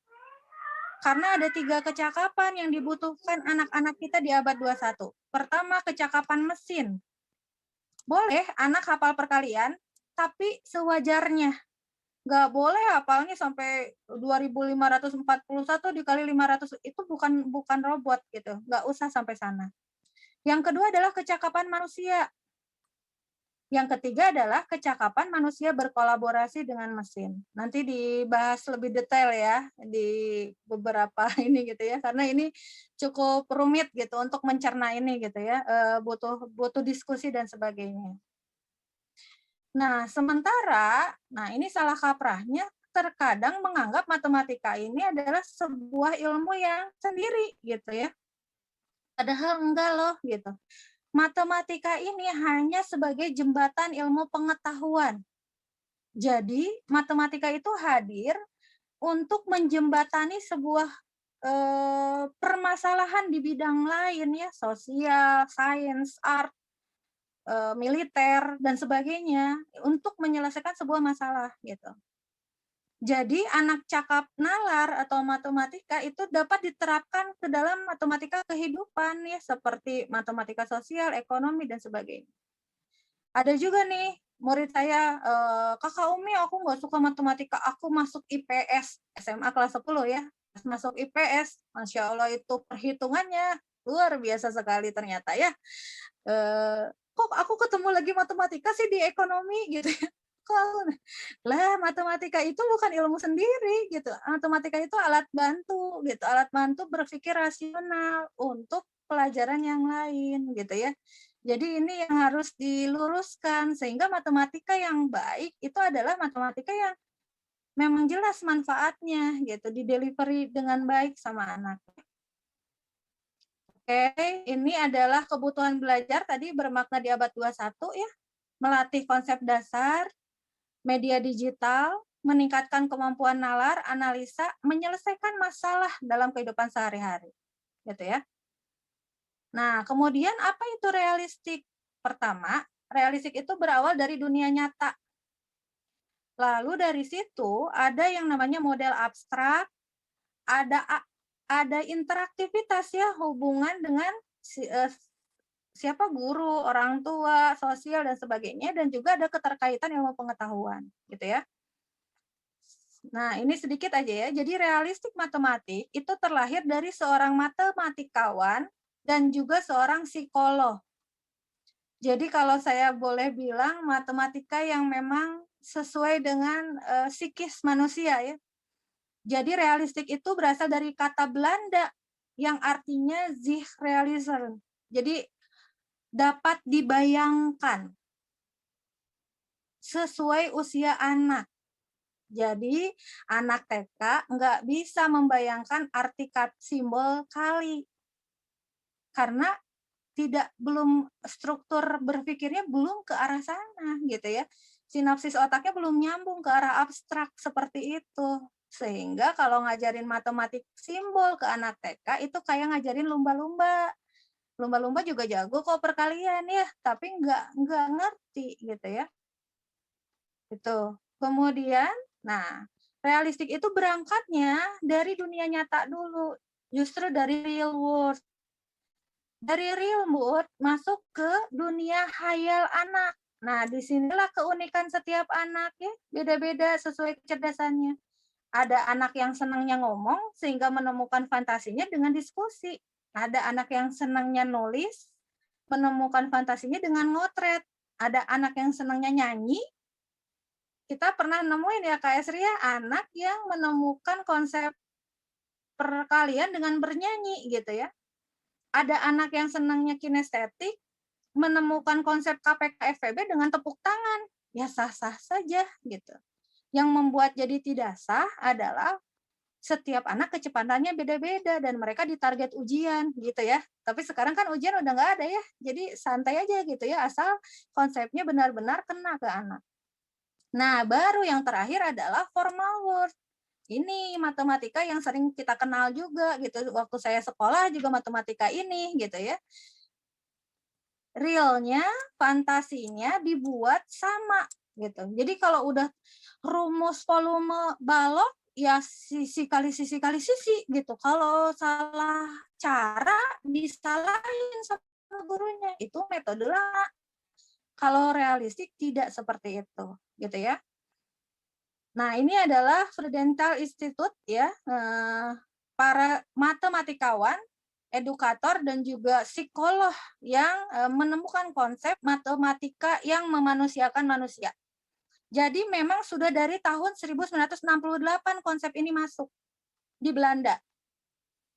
Karena ada 3 kecakapan yang dibutuhkan anak-anak kita di abad 21. Pertama, kecakapan mesin. Boleh anak hafal perkalian, tapi sewajarnya. Nggak boleh hafalnya sampai 2541 dikali 500, itu bukan robot gitu. Nggak usah sampai sana. Yang kedua adalah kecakapan manusia. Yang ketiga adalah kecakapan manusia berkolaborasi dengan mesin. Nanti dibahas lebih detail ya di beberapa ini gitu ya, karena ini cukup rumit gitu untuk mencerna ini gitu ya, butuh diskusi dan sebagainya. Nah, sementara, ini salah kaprahnya terkadang menganggap matematika ini adalah sebuah ilmu yang sendiri gitu ya. Padahal enggak loh gitu. Matematika ini hanya sebagai jembatan ilmu pengetahuan. Jadi, matematika itu hadir untuk menjembatani sebuah permasalahan di bidang lain ya, sosial, sains, art, militer dan sebagainya untuk menyelesaikan sebuah masalah gitu. Jadi anak cakap nalar atau matematika itu dapat diterapkan ke dalam matematika kehidupan ya, seperti matematika sosial, ekonomi dan sebagainya. Ada juga nih murid saya, Kakak Umi aku nggak suka matematika, aku masuk IPS, SMA kelas 10 ya, masuk IPS, Masya Allah itu perhitungannya luar biasa sekali ternyata ya. Kok aku ketemu lagi matematika sih di ekonomi gitu ya. Lah matematika itu bukan ilmu sendiri gitu. Matematika itu alat bantu gitu, alat bantu berpikir rasional untuk pelajaran yang lain gitu ya. Jadi ini yang harus diluruskan sehingga matematika yang baik itu adalah matematika yang memang jelas manfaatnya gitu, di-delivery dengan baik sama anak. Oke, ini adalah kebutuhan belajar tadi bermakna di abad 21 ya. Melatih konsep dasar, media digital, meningkatkan kemampuan nalar, analisa, menyelesaikan masalah dalam kehidupan sehari-hari. Gitu ya. Nah, kemudian apa itu realistik? Pertama, realistik itu berawal dari dunia nyata. Lalu dari situ ada yang namanya model abstrak, ada interaktivitas ya, hubungan dengan siapa guru, orang tua, sosial dan sebagainya, dan juga ada keterkaitan ilmu pengetahuan, gitu ya. Nah, ini sedikit aja ya. Jadi realistik matematik itu terlahir dari seorang matematikawan dan juga seorang psikolog. Jadi kalau saya boleh bilang matematika yang memang sesuai dengan psikis manusia ya. Jadi realistik itu berasal dari kata Belanda yang artinya zich realiseren. Jadi dapat dibayangkan sesuai usia anak. Jadi anak TK nggak bisa membayangkan arti simbol kali karena belum struktur berpikirnya belum ke arah sana gitu ya. Sinapsis otaknya belum nyambung ke arah abstrak seperti itu. Sehingga kalau ngajarin matematik simbol ke anak TK itu kayak ngajarin lumba-lumba. Lumba-lumba juga jago kok perkalian ya, tapi nggak ngerti gitu ya. Itu. Kemudian, realistik itu berangkatnya dari dunia nyata dulu, justru dari real world. Dari real world masuk ke dunia khayal anak. Nah, disinilah keunikan setiap anak ya, beda-beda sesuai kecerdasannya. Ada anak yang senangnya ngomong sehingga menemukan fantasinya dengan diskusi. Ada anak yang senangnya nulis, menemukan fantasinya dengan ngotret. Ada anak yang senangnya nyanyi. Kita pernah nemuin ya Kak Esri ya, anak yang menemukan konsep perkalian dengan bernyanyi gitu ya. Ada anak yang senangnya kinestetik, menemukan konsep KPK-FPB dengan tepuk tangan. Ya sah-sah saja gitu. Yang membuat jadi tidak sah adalah setiap anak kecepatannya beda-beda dan mereka ditarget ujian gitu ya. Tapi sekarang kan ujian udah nggak ada ya. Jadi santai aja gitu ya, asal konsepnya benar-benar kena ke anak. Nah, baru yang terakhir adalah formal word. Ini matematika yang sering kita kenal juga gitu. Waktu saya sekolah juga matematika ini gitu ya. Realnya, fantasinya dibuat sama gitu. Jadi kalau udah rumus volume balok ya sisi kali sisi kali sisi gitu. Kalau salah cara disalahin sama gurunya. Itu metode lama. Kalau realistik tidak seperti itu gitu ya. Nah, ini adalah Freudenthal Institute ya, para matematikawan edukator dan juga psikolog yang menemukan konsep matematika yang memanusiakan manusia. Jadi memang sudah dari tahun 1968 konsep ini masuk di Belanda.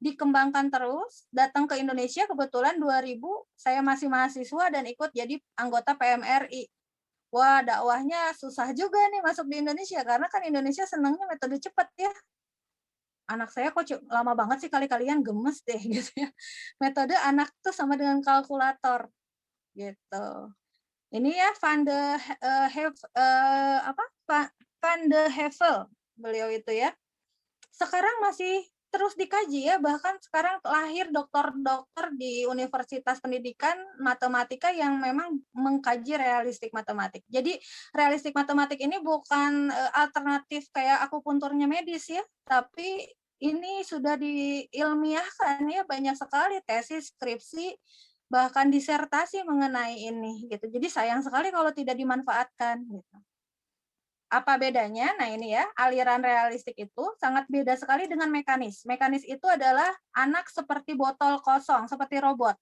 Dikembangkan terus, datang ke Indonesia kebetulan 2000 saya masih mahasiswa dan ikut jadi anggota PMRI. Wah, dakwahnya susah juga nih masuk di Indonesia karena kan Indonesia senangnya metode cepat ya. Anak saya kok lama banget sih, kali-kalian gemes deh gitu ya. Metode anak tuh sama dengan kalkulator gitu. Ini ya Van de Heuvel beliau itu ya. Sekarang masih terus dikaji ya, bahkan sekarang lahir dokter-dokter di Universitas Pendidikan Matematika yang memang mengkaji realistik matematik. Jadi realistik matematik ini bukan alternatif kayak akupunturnya medis ya, tapi ini sudah diilmiahkan ya, banyak sekali tesis, skripsi, bahkan disertasi mengenai ini gitu. Jadi sayang sekali kalau tidak dimanfaatkan gitu. Apa bedanya? Nah ini ya, aliran realistik itu sangat beda sekali dengan mekanis. Mekanis itu adalah anak seperti botol kosong, seperti robot.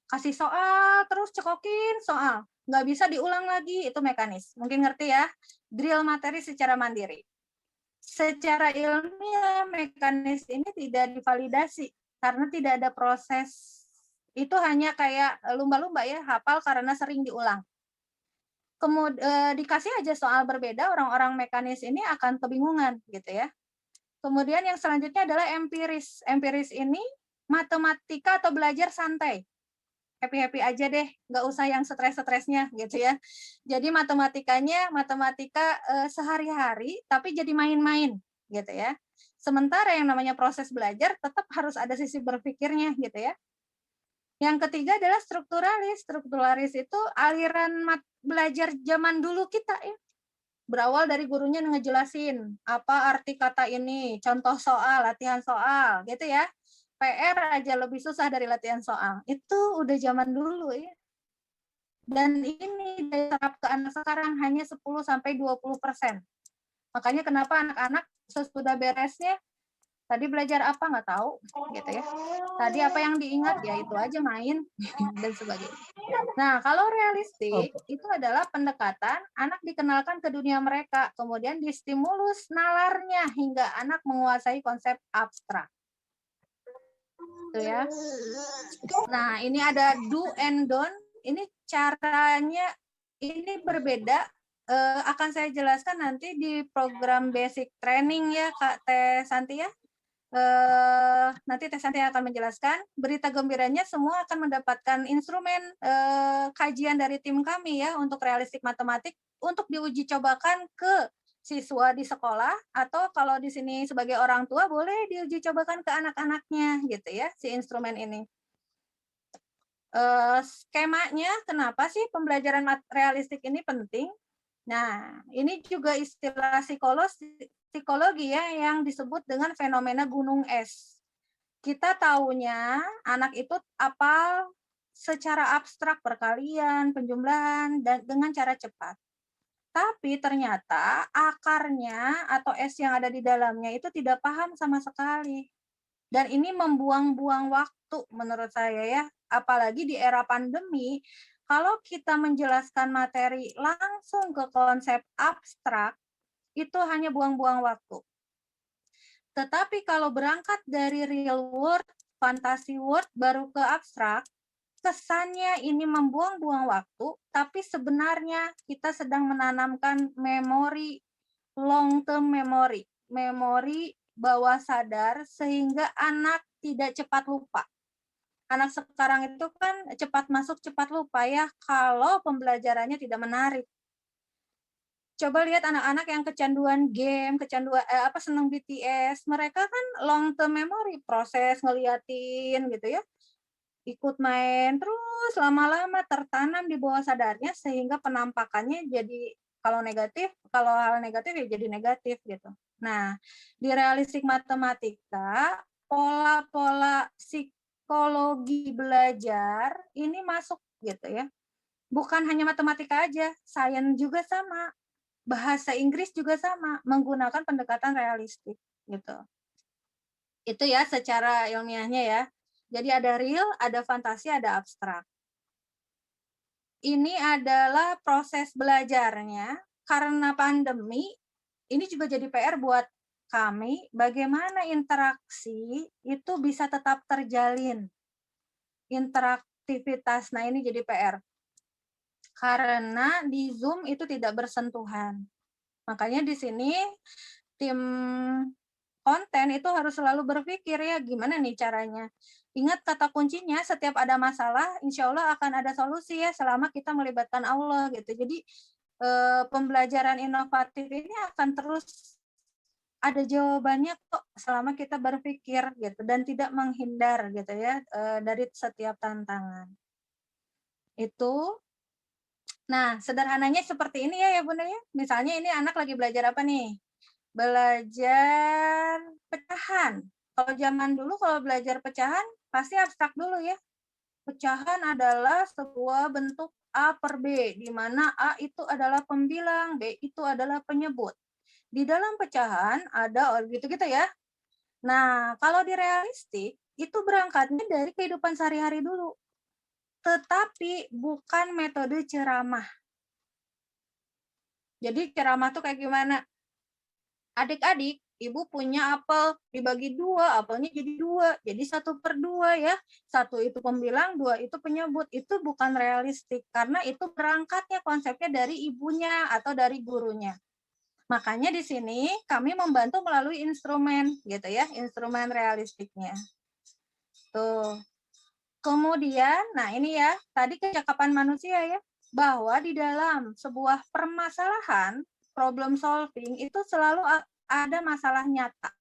Kasih soal, terus cekokin soal. Nggak bisa diulang lagi, itu mekanis. Mungkin ngerti ya, drill materi secara mandiri. Secara ilmiah, mekanis ini tidak divalidasi, karena tidak ada proses. Itu hanya kayak lumba-lumba ya, hafal karena sering diulang. Kemudian dikasih aja soal berbeda, orang-orang mekanis ini akan kebingungan gitu ya. Kemudian yang selanjutnya adalah empiris. Empiris ini matematika atau belajar santai. Happy-happy aja deh, nggak usah yang stres-stresnya gitu ya. Jadi matematikanya matematika sehari-hari, tapi jadi main-main gitu ya. Sementara yang namanya proses belajar tetap harus ada sisi berpikirnya gitu ya. Yang ketiga adalah strukturalis. Strukturalis itu aliran belajar zaman dulu kita ya. Berawal dari gurunya ngejelasin apa arti kata ini, contoh soal, latihan soal gitu ya. PR aja lebih susah dari latihan soal. Itu udah zaman dulu ya. Dan ini diterap ke anak sekarang hanya 10-20%. Makanya kenapa anak-anak sesudah beresnya tadi belajar apa nggak tahu gitu ya. Tadi apa yang diingat ya itu aja main dan sebagainya. Nah, kalau realistik itu adalah pendekatan anak dikenalkan ke dunia mereka, kemudian distimulus nalarnya hingga anak menguasai konsep abstrak. Gitu ya. Nah, ini ada do and don't. Ini caranya ini berbeda. Akan saya jelaskan nanti di program basic training ya, Kak Teh Santi ya. Nanti Teh Santi akan menjelaskan. Berita gembiranya semua akan mendapatkan instrumen kajian dari tim kami ya untuk realistik matematik untuk diuji cobakan ke siswa di sekolah, atau kalau di sini sebagai orang tua boleh diuji cobakan ke anak-anaknya gitu ya, si instrumen ini. Skemanya kenapa sih pembelajaran realistik ini penting? Nah, ini juga istilah psikologi ya yang disebut dengan fenomena gunung es. Kita taunya anak itu apal secara abstrak perkalian, penjumlahan, dan dengan cara cepat. Tapi ternyata akarnya atau es yang ada di dalamnya itu tidak paham sama sekali. Dan ini membuang-buang waktu menurut saya ya. Apalagi di era pandemi, kalau kita menjelaskan materi langsung ke konsep abstrak, itu hanya buang-buang waktu. Tetapi kalau berangkat dari real world, fantasy world, baru ke abstrak, kesannya ini membuang-buang waktu, tapi sebenarnya kita sedang menanamkan memori, long term memory, memori bawah sadar, sehingga anak tidak cepat lupa. Anak sekarang itu kan cepat masuk, cepat lupa ya, kalau pembelajarannya tidak menarik. Coba lihat anak-anak yang kecanduan game, senang BTS, mereka kan long term memory, proses ngeliatin gitu ya, ikut main terus lama-lama tertanam di bawah sadarnya sehingga penampakannya jadi kalau hal negatif ya jadi negatif gitu. Nah, di realistik matematika pola-pola psikologi belajar ini masuk gitu ya. Bukan hanya matematika aja, sains juga sama. Bahasa Inggris juga sama, menggunakan pendekatan realistik gitu. Itu ya secara ilmiahnya ya. Jadi ada real, ada fantasi, ada abstrak. Ini adalah proses belajarnya karena pandemi. Ini juga jadi PR buat kami, bagaimana interaksi itu bisa tetap terjalin. Interaktivitas, nah ini jadi PR. Karena di Zoom itu tidak bersentuhan. Makanya di sini tim konten itu harus selalu berpikir ya gimana nih caranya. Ingat kata kuncinya, setiap ada masalah, insya Allah akan ada solusi ya selama kita melibatkan Allah gitu. Jadi pembelajaran inovatif ini akan terus ada jawabannya kok selama kita berpikir gitu dan tidak menghindar gitu ya dari setiap tantangan. Itu. Nah, sederhananya seperti ini ya Bunda ya. Misalnya ini anak lagi belajar apa nih? Belajar pecahan. Kalau zaman dulu kalau belajar pecahan pasti abstrak dulu ya. Pecahan adalah sebuah bentuk A per B, di mana A itu adalah pembilang, B itu adalah penyebut. Di dalam pecahan ada gitu-gitu ya. Nah, kalau di realistik, itu berangkatnya dari kehidupan sehari-hari dulu. Tetapi bukan metode ceramah. Jadi ceramah tuh kayak gimana? Adik-adik, ibu punya apel, dibagi dua, apelnya jadi dua, jadi 1/2 ya. 1 itu pembilang, 2 itu penyebut. Itu bukan realistik, karena itu berangkatnya konsepnya dari ibunya atau dari gurunya. Makanya di sini kami membantu melalui instrumen gitu ya, instrumen realistiknya. Tuh. Kemudian, nah ini ya, tadi kecakapan manusia ya, bahwa di dalam sebuah permasalahan, problem solving itu selalu ada masalah nyata.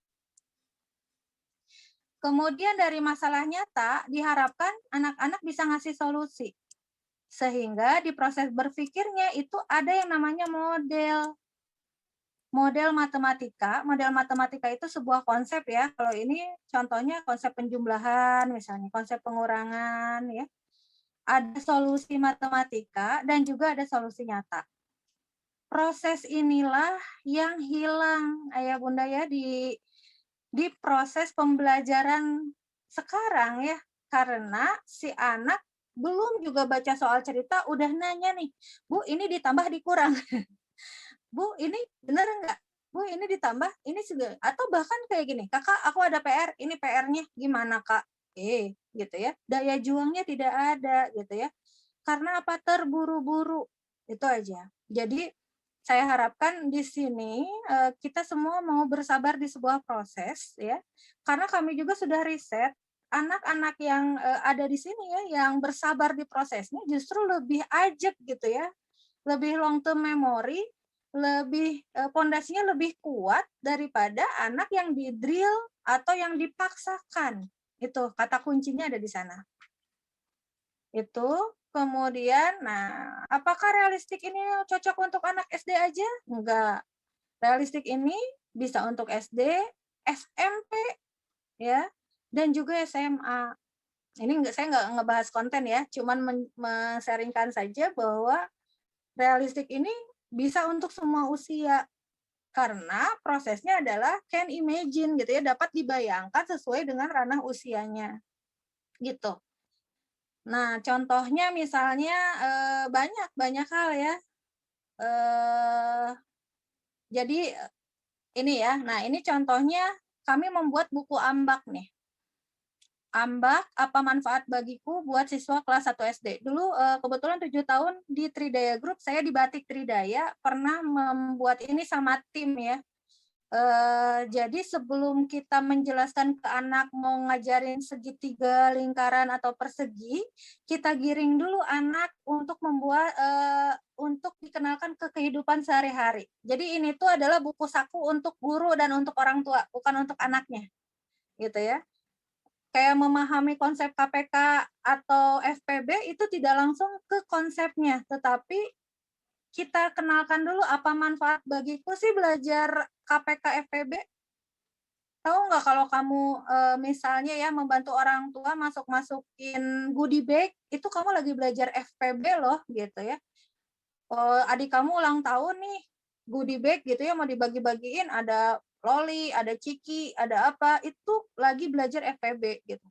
Kemudian dari masalah nyata diharapkan anak-anak bisa ngasih solusi. Sehingga di proses berpikirnya itu ada yang namanya model. Model matematika itu sebuah konsep ya. Kalau ini contohnya konsep penjumlahan, misalnya konsep pengurangan ya. Ada solusi matematika dan juga ada solusi nyata. Proses inilah yang hilang ayah bunda ya di proses pembelajaran sekarang ya. Karena si anak belum juga baca soal cerita udah nanya nih, Bu ini ditambah dikurang. Bu, ini benar enggak? Bu, ini ditambah, ini juga. Atau bahkan kayak gini, kakak aku ada PR, ini PR-nya gimana kak? Gitu ya. Daya juangnya tidak ada gitu ya. Karena apa? Terburu-buru. Itu aja. Jadi saya harapkan di sini kita semua mau bersabar di sebuah proses ya. Karena kami juga sudah riset, anak-anak yang ada di sini ya, yang bersabar di prosesnya justru lebih ajak gitu ya. Lebih long term memory, lebih pondasinya lebih kuat daripada anak yang di drill atau yang dipaksakan. Itu kata kuncinya ada di sana. Itu kemudian, nah apakah realistik ini cocok untuk anak SD aja? Enggak. Realistik ini bisa untuk SD, SMP, ya, dan juga SMA. Ini saya nggak ngebahas konten ya, cuman men-sharingkan saja bahwa realistik ini bisa untuk semua usia karena prosesnya adalah can imagine gitu ya, dapat dibayangkan sesuai dengan ranah usianya gitu. Nah contohnya misalnya banyak hal ya. Jadi ini ya, nah ini contohnya kami membuat buku ambak nih. Ambak apa manfaat bagiku buat siswa kelas 1 SD. Dulu kebetulan 7 tahun di Tridaya Group, saya di Batik Tridaya pernah membuat ini sama tim ya. Jadi sebelum kita menjelaskan ke anak mau ngajarin segitiga, lingkaran atau persegi, kita giring dulu anak untuk membuat untuk dikenalkan ke kehidupan sehari-hari. Jadi ini tuh adalah buku saku untuk guru dan untuk orang tua, bukan untuk anaknya. Gitu ya. Kayak memahami konsep KPK atau FPB itu tidak langsung ke konsepnya, tetapi kita kenalkan dulu apa manfaat bagiku sih belajar KPK FPB. Tahu nggak kalau kamu misalnya ya membantu orang tua masukin goodie bag, itu kamu lagi belajar FPB loh gitu ya. Adik kamu ulang tahun nih, goodie bag gitu ya mau dibagi-bagiin, ada loli, ada ciki, ada apa, itu lagi belajar FPB gitu.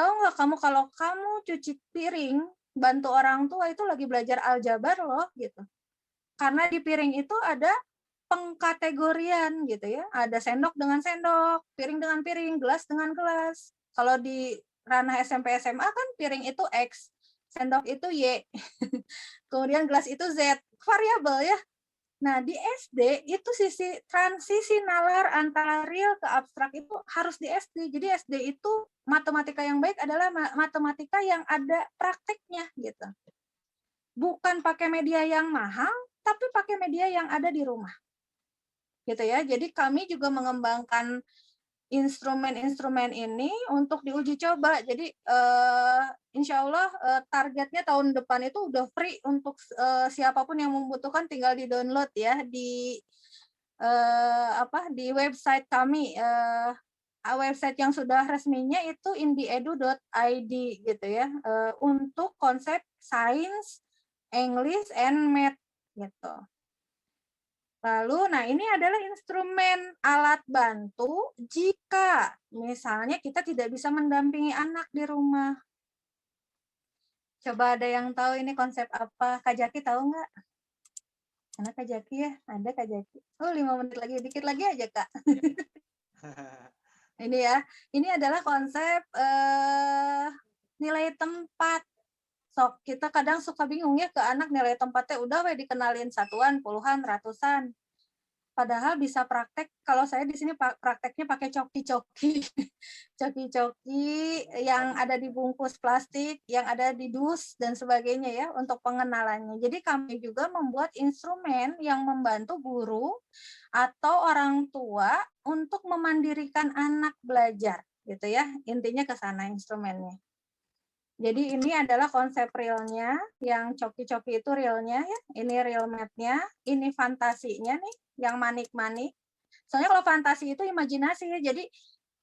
Tahu nggak kamu kalau kamu cuci piring, bantu orang tua itu lagi belajar aljabar loh gitu. Karena di piring itu ada pengkategorian gitu ya. Ada sendok dengan sendok, piring dengan piring, gelas dengan gelas. Kalau di ranah SMP SMA kan piring itu X, sendok itu Y, kemudian gelas itu Z, variabel ya. Nah, di SD itu sisi transisi nalar antara real ke abstrak itu harus di SD. Jadi SD itu matematika yang baik adalah matematika yang ada prakteknya gitu. Bukan pakai media yang mahal, tapi pakai media yang ada di rumah. Gitu ya. Jadi kami juga mengembangkan instrumen-instrumen ini untuk diuji coba. Jadi insya Allah targetnya tahun depan itu udah free untuk siapapun yang membutuhkan, tinggal di download ya di di website kami. Website yang sudah resminya itu indiedu.id gitu ya, untuk konsep sains, English, and Math gitu. Lalu, nah ini adalah instrumen alat bantu jika misalnya kita tidak bisa mendampingi anak di rumah. Coba ada yang tahu ini konsep apa? Kak Jaki tahu nggak? Karena Kak Jaki ya, ada Kak Jaki. Oh, 5 menit lagi, dikit lagi aja Kak. Ini ya, ini adalah konsep nilai tempat. Sok kita kadang suka bingung ya ke anak nilai tempatnya udah dikenalin satuan, puluhan, ratusan. Padahal bisa praktek, kalau saya di sini prakteknya pakai coki-coki. Coki-coki yang ada di bungkus plastik, yang ada di dus, dan sebagainya ya, untuk pengenalannya. Jadi kami juga membuat instrumen yang membantu guru atau orang tua untuk memandirikan anak belajar. Gitu ya, intinya ke sana instrumennya. Jadi ini adalah konsep realnya, yang coki-coki itu realnya ya, ini real math-nya, ini fantasinya nih, yang manik-manik. Soalnya kalau fantasi itu imajinasi ya, jadi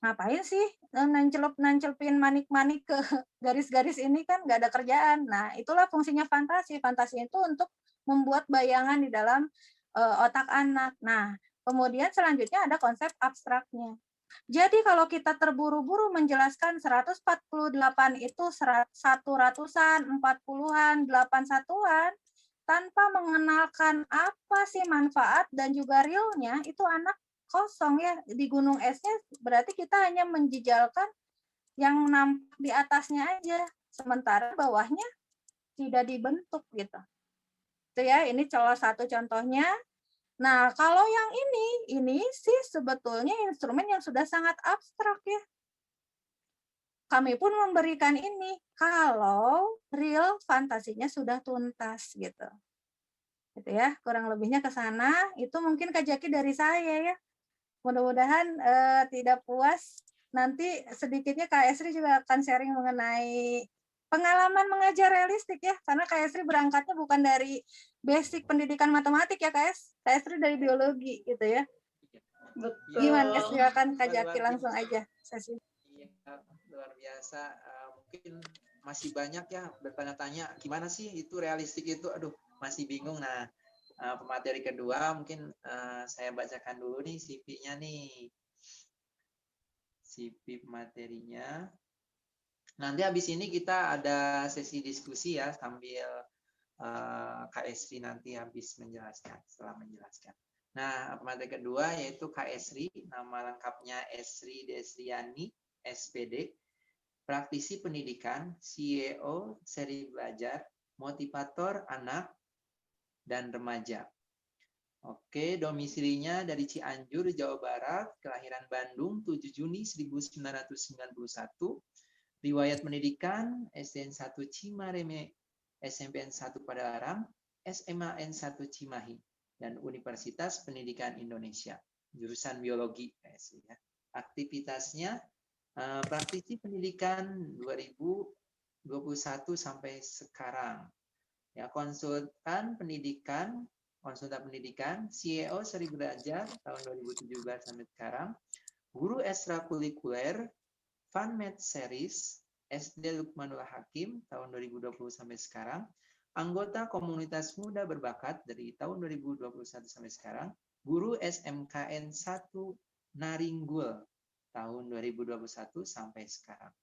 ngapain sih nancelupin manik-manik ke garis-garis ini kan nggak ada kerjaan. Nah itulah fungsinya fantasi. Fantasi itu untuk membuat bayangan di dalam otak anak. Nah kemudian selanjutnya ada konsep abstraknya. Jadi kalau kita terburu-buru menjelaskan 148 itu 100-an, 40-an, 8 satuan, tanpa mengenalkan apa sih manfaat dan juga realnya, itu anak kosong ya. Di gunung esnya berarti kita hanya menjejalkan yang nampak di atasnya aja, sementara bawahnya tidak dibentuk gitu. Itu ya, ini salah satu contohnya. Nah, kalau yang ini sih sebetulnya instrumen yang sudah sangat abstrak ya. Kami pun memberikan ini kalau real fantasinya sudah tuntas gitu. Gitu ya, kurang lebihnya ke sana. Itu mungkin Kak Jaki dari saya ya. Mudah-mudahan tidak puas. Nanti sedikitnya Kak Esri juga akan sharing mengenai pengalaman mengajar realistik ya, karena Kak Esri berangkatnya bukan dari basic pendidikan matematik ya Kak Esri dari biologi gitu ya. Betul. Gimana? Silakan Kak Jaki langsung aja sesi. Iya, luar biasa. Mungkin masih banyak ya bertanya-tanya gimana sih itu realistik itu, aduh masih bingung. Nah, pemateri kedua mungkin saya bacakan dulu nih CV-nya nih. CV materinya. Nanti habis ini kita ada sesi diskusi ya sambil Kak Esri nanti habis menjelaskan, setelah menjelaskan. Nah, pemateri kedua yaitu Kak Esri, nama lengkapnya Esri Desriani, SPD, praktisi pendidikan, CEO, seri belajar, motivator anak dan remaja. Oke, domisilinya dari Cianjur, Jawa Barat, kelahiran Bandung 7 Juni 1991, riwayat pendidikan SDN 1 Cimareme, SMPN 1 Padalarang, SMA N1 Cimahi, dan Universitas Pendidikan Indonesia, jurusan biologi. Aktivitasnya praktisi pendidikan 2021 sampai sekarang. Ya, konsultan pendidikan, CEO seri belajar tahun 2017 sampai sekarang, guru ekstrakurikuler, FunMath Series, SD Lukmanul Hakim tahun 2020 sampai sekarang, anggota komunitas muda berbakat dari tahun 2021 sampai sekarang, guru SMKN 1 Naringgul tahun 2021 sampai sekarang.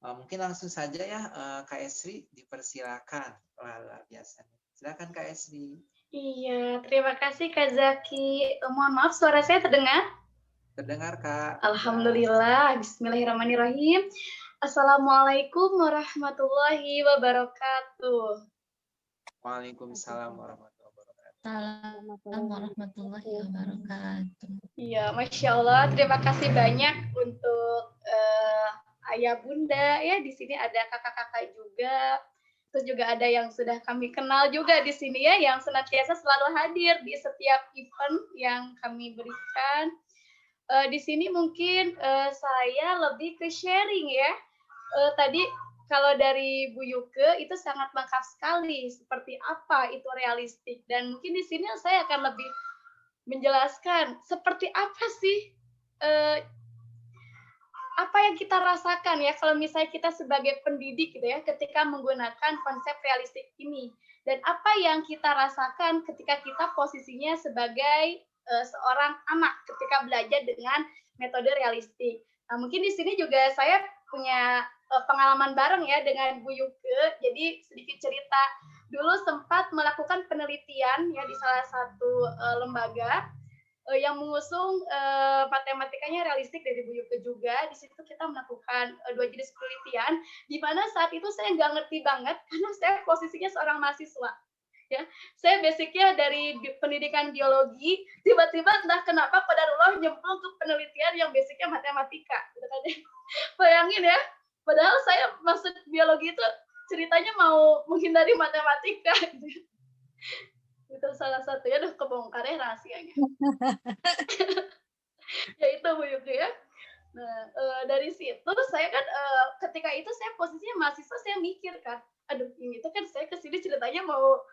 Mungkin langsung saja ya, Kak Esri dipersilakan. Wah, luar biasa. Silakan Kak Esri. Iya, terima kasih Kak Zaki. Mohon maaf, suara saya terdengar? Terdengar Kak. Alhamdulillah. Bismillahirrahmanirrahim. Assalamualaikum warahmatullahi wabarakatuh. Waalaikumsalam warahmatullahi wabarakatuh. Assalamualaikum warahmatullahi wabarakatuh. Iya, Masya Allah. Terima kasih banyak untuk ayah bunda ya. Di sini ada kakak-kakak juga. Terus juga ada yang sudah kami kenal juga di sini ya, yang senantiasa selalu hadir di setiap event yang kami berikan. Di sini mungkin saya lebih ke sharing ya. Tadi kalau dari Bu Yuke itu sangat lengkap sekali seperti apa itu realistik, dan mungkin di sini saya akan lebih menjelaskan seperti apa sih apa yang kita rasakan ya kalau misalnya kita sebagai pendidik gitu ya ketika menggunakan konsep realistik ini, dan apa yang kita rasakan ketika kita posisinya sebagai seorang anak ketika belajar dengan metode realistik. Nah, mungkin di sini juga saya punya pengalaman bareng ya dengan Bu Yuke. Jadi sedikit cerita, dulu sempat melakukan penelitian ya di salah satu lembaga yang mengusung matematikanya realistik dari Bu Yuke juga. Di situ kita melakukan 2 jenis penelitian, di mana saat itu saya nggak ngerti banget karena saya posisinya seorang mahasiswa. Ya, saya basicnya dari pendidikan biologi, tiba-tiba entah kenapa qadarullah nyemplung ke penelitian yang basicnya matematika, gitu kan ya. Bayangin ya, padahal saya masuk biologi itu ceritanya mau menghindari matematika, gitu. Itu salah satunya, udah kebongkar ya rahasianya. Ya itu Bu Yuki ya. Nah, dari situ saya kan ketika itu saya posisinya mahasiswa, saya mikir kan, aduh ini tuh kan saya kesini ceritanya mau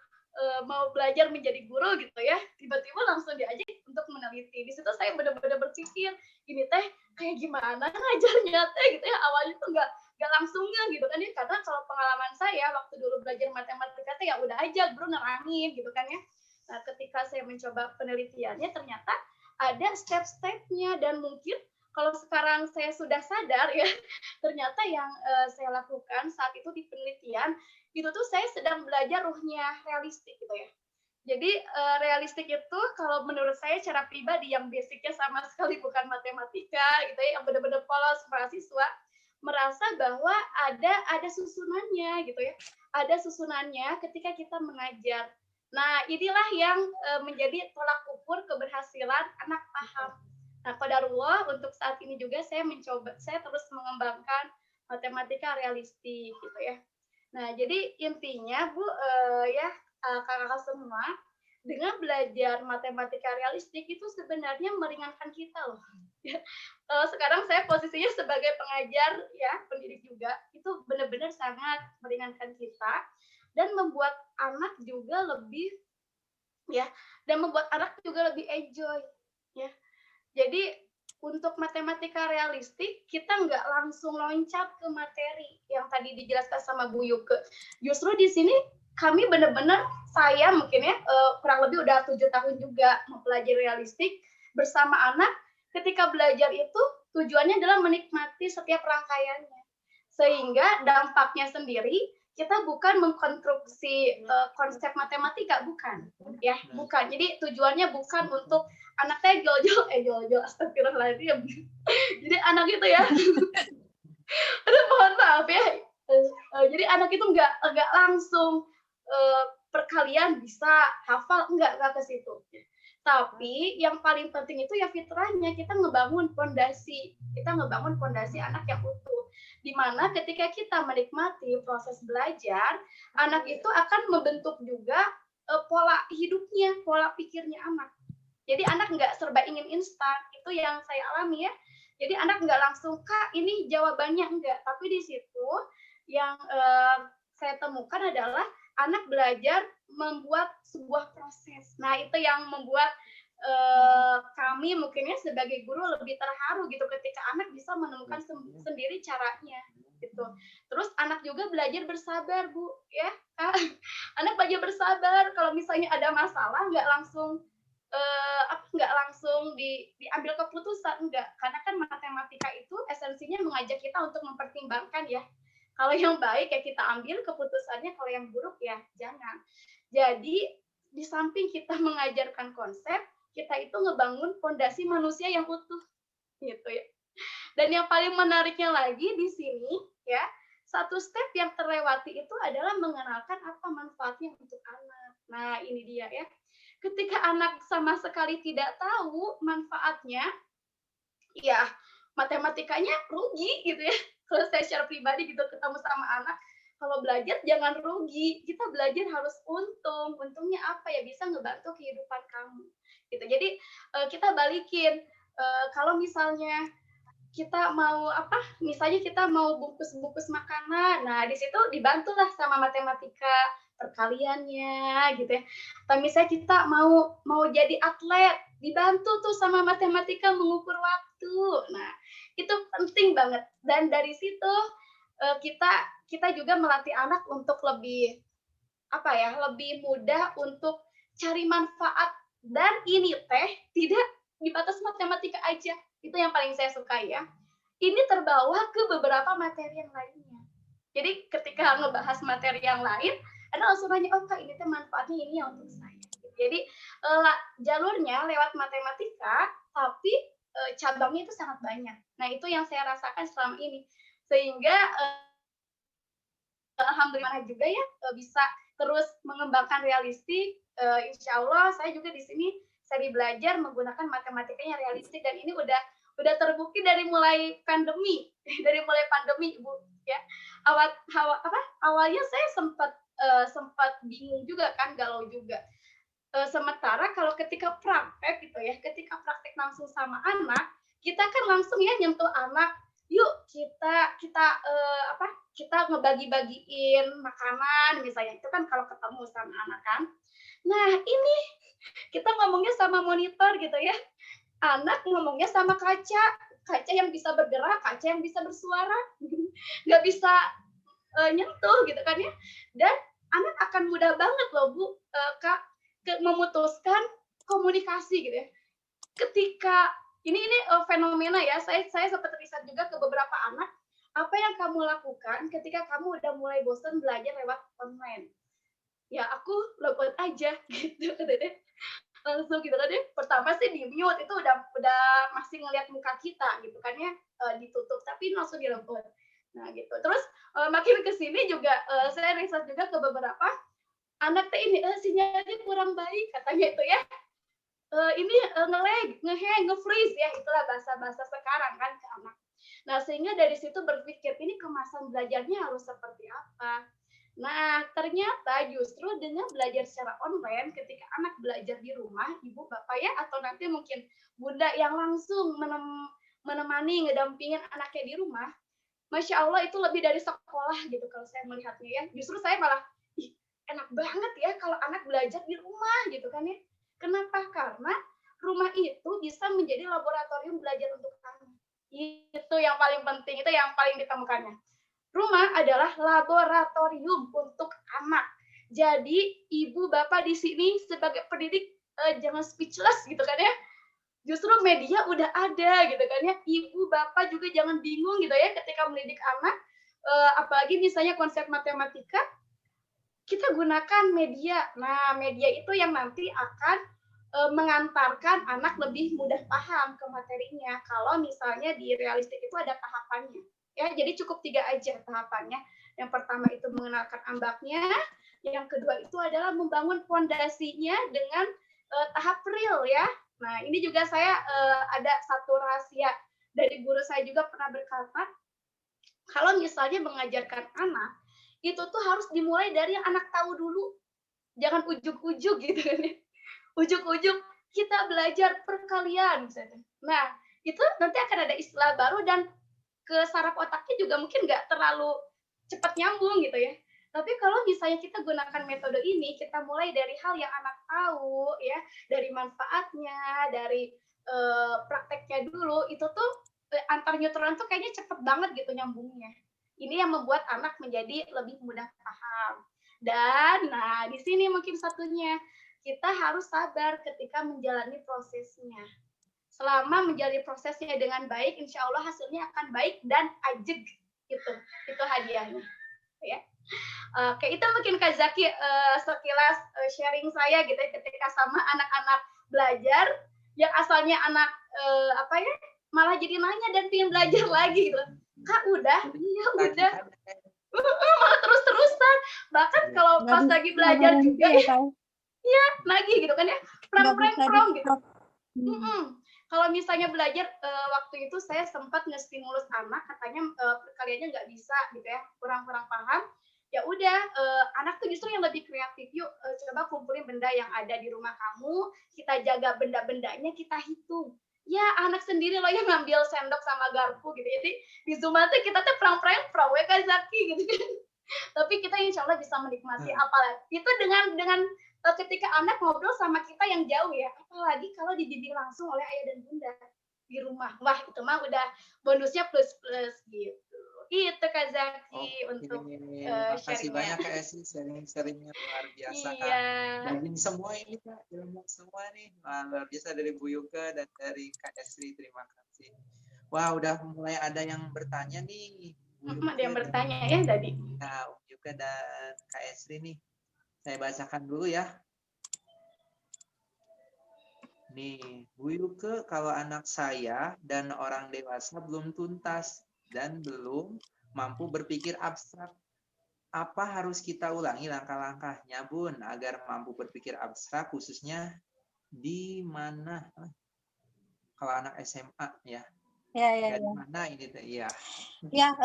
belajar menjadi guru gitu ya, tiba-tiba langsung diajak untuk meneliti. Di situ saya benar-benar berpikir, ini teh kayak gimana ngajarnya teh gitu ya, awalnya tuh nggak langsung gitu kan ya, karena kalau pengalaman saya waktu dulu belajar matematika teh ya udah aja guru nerangin gitu kan ya. Nah, ketika saya mencoba penelitiannya ternyata ada step-stepnya, dan mungkin kalau sekarang saya sudah sadar ya, ternyata yang saya lakukan saat itu di penelitian itu tuh saya sedang belajar ruhnya realistik gitu ya. Jadi realistik itu kalau menurut saya secara pribadi yang basicnya sama sekali bukan matematika gitu ya, yang benar-benar polos mahasiswa, merasa bahwa ada susunannya gitu ya. Ada susunannya ketika kita mengajar. Nah, inilah yang menjadi tolak ukur keberhasilan anak paham. Nah, qadarullah untuk saat ini juga saya terus mengembangkan matematika realistik gitu ya. Nah, jadi intinya Bu kakak-kakak semua, dengan belajar matematika realistik itu sebenarnya meringankan kita loh. Sekarang saya posisinya sebagai pengajar ya, pendidik juga, itu benar-benar sangat meringankan kita dan membuat anak juga lebih enjoy ya. Jadi untuk matematika realistik kita nggak langsung loncat ke materi yang tadi dijelaskan sama Bu Yuke. Justru di sini kami benar-benar, saya mungkin ya kurang lebih udah 7 tahun juga mempelajari realistik bersama anak. Ketika belajar itu tujuannya adalah menikmati setiap rangkaiannya, sehingga dampaknya sendiri kita bukan mengkonstruksi konsep matematika, bukan ya, bukan. Jadi tujuannya bukan untuk anak saya jol-jol astagfirullahaladzim. Jadi anak itu ya aduh mohon maaf ya, jadi anak itu nggak langsung perkalian bisa hafal, nggak ke situ. Tapi yang paling penting itu ya fitrahnya, kita ngebangun fondasi anak yang utuh, di mana ketika kita menikmati proses belajar, anak itu akan membentuk juga pola hidupnya, pola pikirnya anak. Jadi anak nggak serba ingin instan, itu yang saya alami ya. Jadi anak nggak langsung, Kak ini jawabannya, enggak. Tapi di situ yang saya temukan adalah anak belajar membuat sebuah proses. Nah itu yang membuat kami mungkinnya sebagai guru lebih terharu gitu ketika anak bisa menemukan sendiri caranya gitu. Terus anak juga belajar bersabar Bu ya. Anak belajar bersabar, kalau misalnya ada masalah nggak langsung diambil keputusan, enggak, karena kan matematika itu esensinya mengajak kita untuk mempertimbangkan ya, Kalau yang baik ya kita ambil keputusannya, kalau yang buruk ya jangan. Jadi di samping kita mengajarkan konsep, kita itu ngebangun fondasi manusia yang utuh gitu ya. Dan yang paling menariknya lagi di sini ya, satu step yang terlewati itu adalah mengenalkan apa manfaatnya untuk anak. Nah, ini dia ya. Ketika anak sama sekali tidak tahu manfaatnya, ya matematikanya rugi gitu ya. Kalau saya secara pribadi gitu ketemu sama anak, kalau belajar jangan rugi, kita belajar harus untung. Untungnya apa ya, bisa ngebantu kehidupan kamu gitu. Jadi kita balikin, kalau misalnya kita mau misalnya kita mau bungkus-bungkus makanan, nah di situ dibantulah sama matematika perkaliannya gitu ya. Atau misalnya kita mau jadi atlet, dibantu tuh sama matematika mengukur waktu. Nah, itu penting banget. Dan dari situ kita juga melatih anak untuk lebih lebih mudah untuk cari manfaat, dan ini tidak dibatas matematika aja. Itu yang paling saya suka ya. Ini terbawa ke beberapa materi yang lainnya. Jadi ketika ngebahas materi yang lain, ada langsung nanya, oh Kak, ini tuh manfaatnya ini ya untuk saya. Jadi jalurnya lewat matematika, tapi cabangnya itu sangat banyak. Nah, itu yang saya rasakan selama ini. Sehingga alhamdulillah juga ya bisa terus mengembangkan realistik. Insya Allah saya juga di sini seri belajar menggunakan matematikanya realistik, dan ini udah terbukti dari mulai pandemi Ibu ya. Awalnya saya sempat bingung juga kan, galau juga. Sementara kalau ketika praktek gitu ya, ketika praktek langsung sama anak, kita kan langsung ya nyentuh anak, yuk kita ngebagi-bagiin makanan misalnya, itu kan kalau ketemu sama anak kan. Nah, ini kita ngomongnya sama monitor gitu ya, anak ngomongnya sama kaca yang bisa bergerak, kaca yang bisa bersuara, nggak bisa nyentuh gitu kan ya. Dan anak akan mudah banget loh Bu, Kak, memutuskan komunikasi gitu ya. Ketika ini fenomena ya, saya sempat riset juga ke beberapa anak, apa yang kamu lakukan ketika kamu udah mulai bosan belajar lewat online? Ya aku login aja gitu deh. Langsung gitu kan deh. Pertama sih di mute, itu udah masih ngelihat muka kita gitu kan ya, ditutup, tapi langsung di login. Nah gitu. Terus makin kesini juga saya riset juga ke beberapa anak ini sinyalnya kurang baik katanya itu ya. Ini nge-lag, nge-hang, nge-freeze ya, itulah bahasa-bahasa sekarang kan ke anak. Nah, sehingga dari situ berpikir ini kemasan belajarnya harus seperti apa. Nah, ternyata justru dengan belajar secara online, ketika anak belajar di rumah, Ibu, Bapak ya, atau nanti mungkin Bunda yang langsung menemani, ngedampingin anaknya di rumah, Masya Allah itu lebih dari sekolah gitu kalau saya melihatnya ya. Justru saya malah, enak banget ya kalau anak belajar di rumah gitu kan ya. Kenapa? Karena rumah itu bisa menjadi laboratorium belajar untuk anak. Itu yang paling penting, itu yang paling ditemukannya. Rumah adalah laboratorium untuk anak. Jadi ibu bapak di sini sebagai pendidik jangan speechless gitu kan ya. Justru media udah ada gitu kan ya. Ibu bapak juga jangan bingung gitu ya ketika mendidik anak. Apalagi misalnya konsep matematika, kita gunakan media. Nah, media itu yang nanti akan mengantarkan anak lebih mudah paham ke materinya. Kalau misalnya di realistik itu ada tahapannya. Ya, jadi cukup 3 aja tahapannya. Yang pertama itu mengenalkan ambaknya, yang kedua itu adalah membangun fondasinya dengan tahap real ya. Nah, ini juga saya ada satu rahasia dari guru saya juga pernah berkata, kalau misalnya mengajarkan anak, itu tuh harus dimulai dari yang anak tahu dulu. Jangan ujuk-ujuk gitu kan ya. Ujuk-ujuk kita belajar perkalian misalnya. Nah, itu nanti akan ada istilah baru dan ke saraf otaknya juga mungkin nggak terlalu cepat nyambung gitu ya. Tapi kalau misalnya kita gunakan metode ini, kita mulai dari hal yang anak tahu ya, dari manfaatnya, dari prakteknya dulu, itu tuh antar neutron tuh kayaknya cepet banget gitu nyambungnya. Ini yang membuat anak menjadi lebih mudah paham. Dan nah di sini mungkin satunya, kita harus sabar ketika menjalani prosesnya. Selama menjalani prosesnya dengan baik, insya Allah hasilnya akan baik dan ajeg. Itu hadiahnya ya. Oke, itu mungkin Kak Zaki sekilas sharing saya gitu ya, ketika sama anak-anak belajar yang asalnya anak malah jadi nanya dan pengen belajar lagi gitu. Kak udah, iya udah. Malah terus-terusan. Bahkan kalau pas lagi belajar juga ya nagih gitu kan ya. Prank gitu. Kalau misalnya belajar waktu itu saya sempat ngestimulus anak, katanya perkaliannya nggak bisa gitu ya, kurang-kurang paham. Ya udah, anak tuh justru yang lebih kreatif. Yuk coba kumpulin benda yang ada di rumah kamu, kita jaga benda-bendanya, kita hitung. Ya anak sendiri loh yang ngambil sendok sama garpu gitu. Jadi di Zoom tuh kita tuh prank-prank Kak Zaki gitu kan. Tapi kita insya Allah bisa menikmati apalagi itu dengan ketika anak ngobrol sama kita yang jauh ya, apalagi kalau dibimbing langsung oleh ayah dan bunda di rumah. Wah, itu mah udah bonusnya plus gitu. Itu Kak Zaki untuk makasih banyak Kak Esi, sharing-sharingnya luar biasa Kak. Dan semua ini Kak, ilmu semua nih luar biasa dari Bu Yuka dan dari Kak Esri, terima kasih. Wah, udah mulai ada yang bertanya nih. Ada yang bertanya ya tadi. Nah, Bu Yuka dan Kak Esri nih. Saya bacakan dulu ya. Nih, Bu Yuke, kalau anak saya dan orang dewasa belum tuntas dan belum mampu berpikir abstrak, apa harus kita ulangi langkah-langkahnya, Bun, agar mampu berpikir abstrak, khususnya di mana? Kalau anak SMA ya. Ya. Di mana ini tuh? Ya. Ya,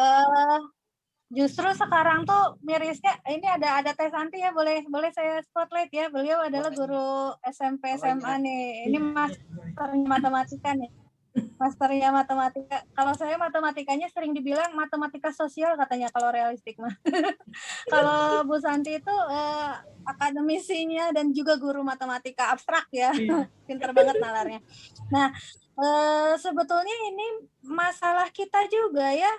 justru sekarang tuh mirisnya ini ada Teh Santi ya, boleh saya spotlight ya. Beliau adalah guru SMP SMA nih. Ini masternya matematika nih. Masternya matematika. Kalau saya matematikanya sering dibilang matematika sosial katanya kalau realistik mah. Kalau Bu Santi itu akademisinya dan juga guru matematika abstrak ya. Pinter banget nalarnya. Nah, sebetulnya ini masalah kita juga ya,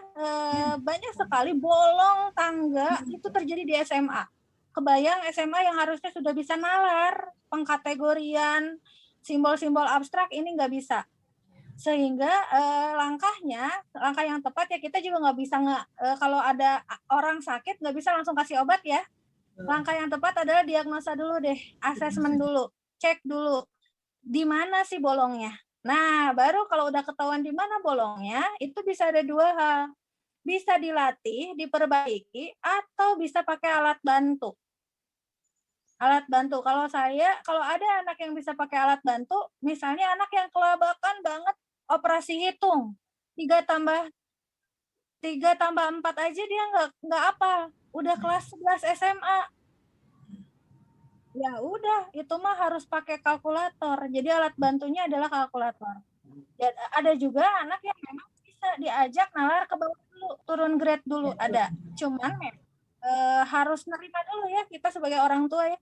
banyak sekali bolong tangga itu terjadi di SMA. Kebayang SMA yang harusnya sudah bisa nalar, pengkategorian, simbol-simbol abstrak ini nggak bisa. Sehingga langkah yang tepat ya, kita juga nggak bisa kalau ada orang sakit nggak bisa langsung kasih obat ya. Langkah yang tepat adalah diagnosa dulu deh, asesmen dulu, cek dulu di mana sih bolongnya. Nah, baru kalau udah ketahuan di mana bolongnya, itu bisa ada dua hal. Bisa dilatih, diperbaiki, atau bisa pakai alat bantu. Alat bantu. Kalau ada anak yang bisa pakai alat bantu, misalnya anak yang kelabakan banget operasi hitung. 3 tambah 4 aja dia nggak apa. Udah kelas 11 SMA. Ya udah, itu mah harus pakai kalkulator. Jadi alat bantunya adalah kalkulator. Ya, ada juga anak yang memang bisa diajak nalar ke bawah dulu, turun grade dulu ada. Cuman harus nerima dulu ya, kita sebagai orang tua ya.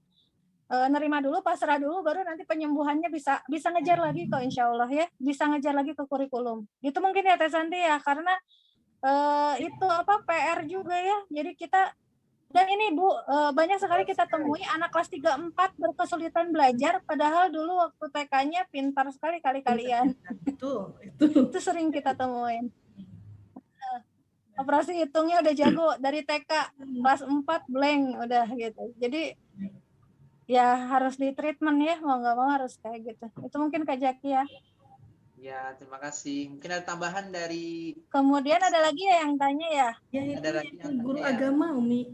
Nerima dulu, pasrah dulu, baru nanti penyembuhannya bisa ngejar lagi kok insya Allah ya. Bisa ngejar lagi ke kurikulum. Itu mungkin ya Teh Santi ya, karena itu PR juga ya. Jadi kita, dan ini Bu, banyak sekali kita temui anak kelas 3-4 berkesulitan belajar, padahal dulu waktu TK-nya pintar sekali kali-kalian. Itu sering kita temuin. Operasi hitungnya udah jago dari TK, kelas 4 blank udah gitu. Jadi ya harus di treatment ya, mau nggak mau harus kayak gitu. Itu mungkin Kak Zaki ya. Ya, terima kasih. Mungkin ada tambahan dari... Kemudian ada lagi ya yang tanya ya? Ya, ada lagi yang guru agama, Umi.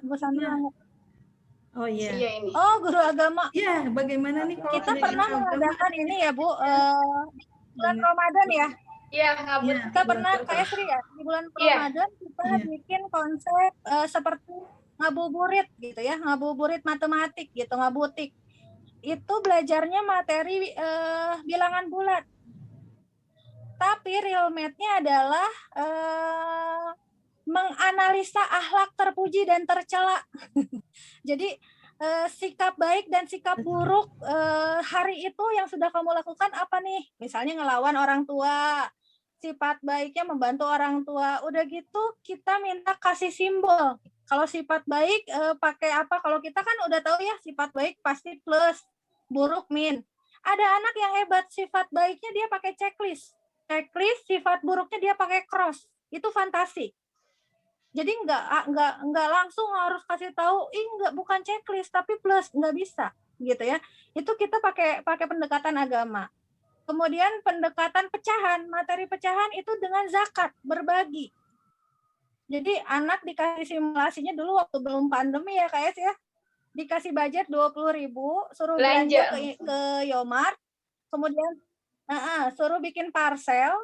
Bu Santi. Oh iya. Ini. Oh, guru agama. Iya, bagaimana nih kalau kita pernah mengadakan ini ya, Bu, bulan Ramadan ya? Iya, kita pernah kayak Sri ya, di bulan Ramadan kita bikin konsep seperti ngabuburit gitu ya, ngabuburit matematik gitu, ngabutik. Itu belajarnya materi bilangan bulat. Tapi real math-nya adalah menganalisa akhlak terpuji dan tercela. Jadi sikap baik dan sikap buruk hari itu yang sudah kamu lakukan apa nih? Misalnya ngelawan orang tua, sifat baiknya membantu orang tua. Udah gitu kita minta kasih simbol. Kalau sifat baik pakai apa? Kalau kita kan udah tahu ya, sifat baik pasti plus, buruk min. Ada anak yang hebat, sifat baiknya dia pakai checklist. Checklist, sifat buruknya dia pakai cross. itu fantasi. Jadi nggak langsung harus kasih tahu, nggak, bukan checklist tapi plus, nggak bisa gitu ya. Itu kita pakai pendekatan agama. Kemudian pendekatan pecahan, materi pecahan itu dengan zakat, berbagi. Jadi anak dikasih simulasinya dulu waktu belum pandemi ya Kak Es ya. Dikasih budget 20.000, suruh belanja ke Yomart, kemudian suruh bikin parcel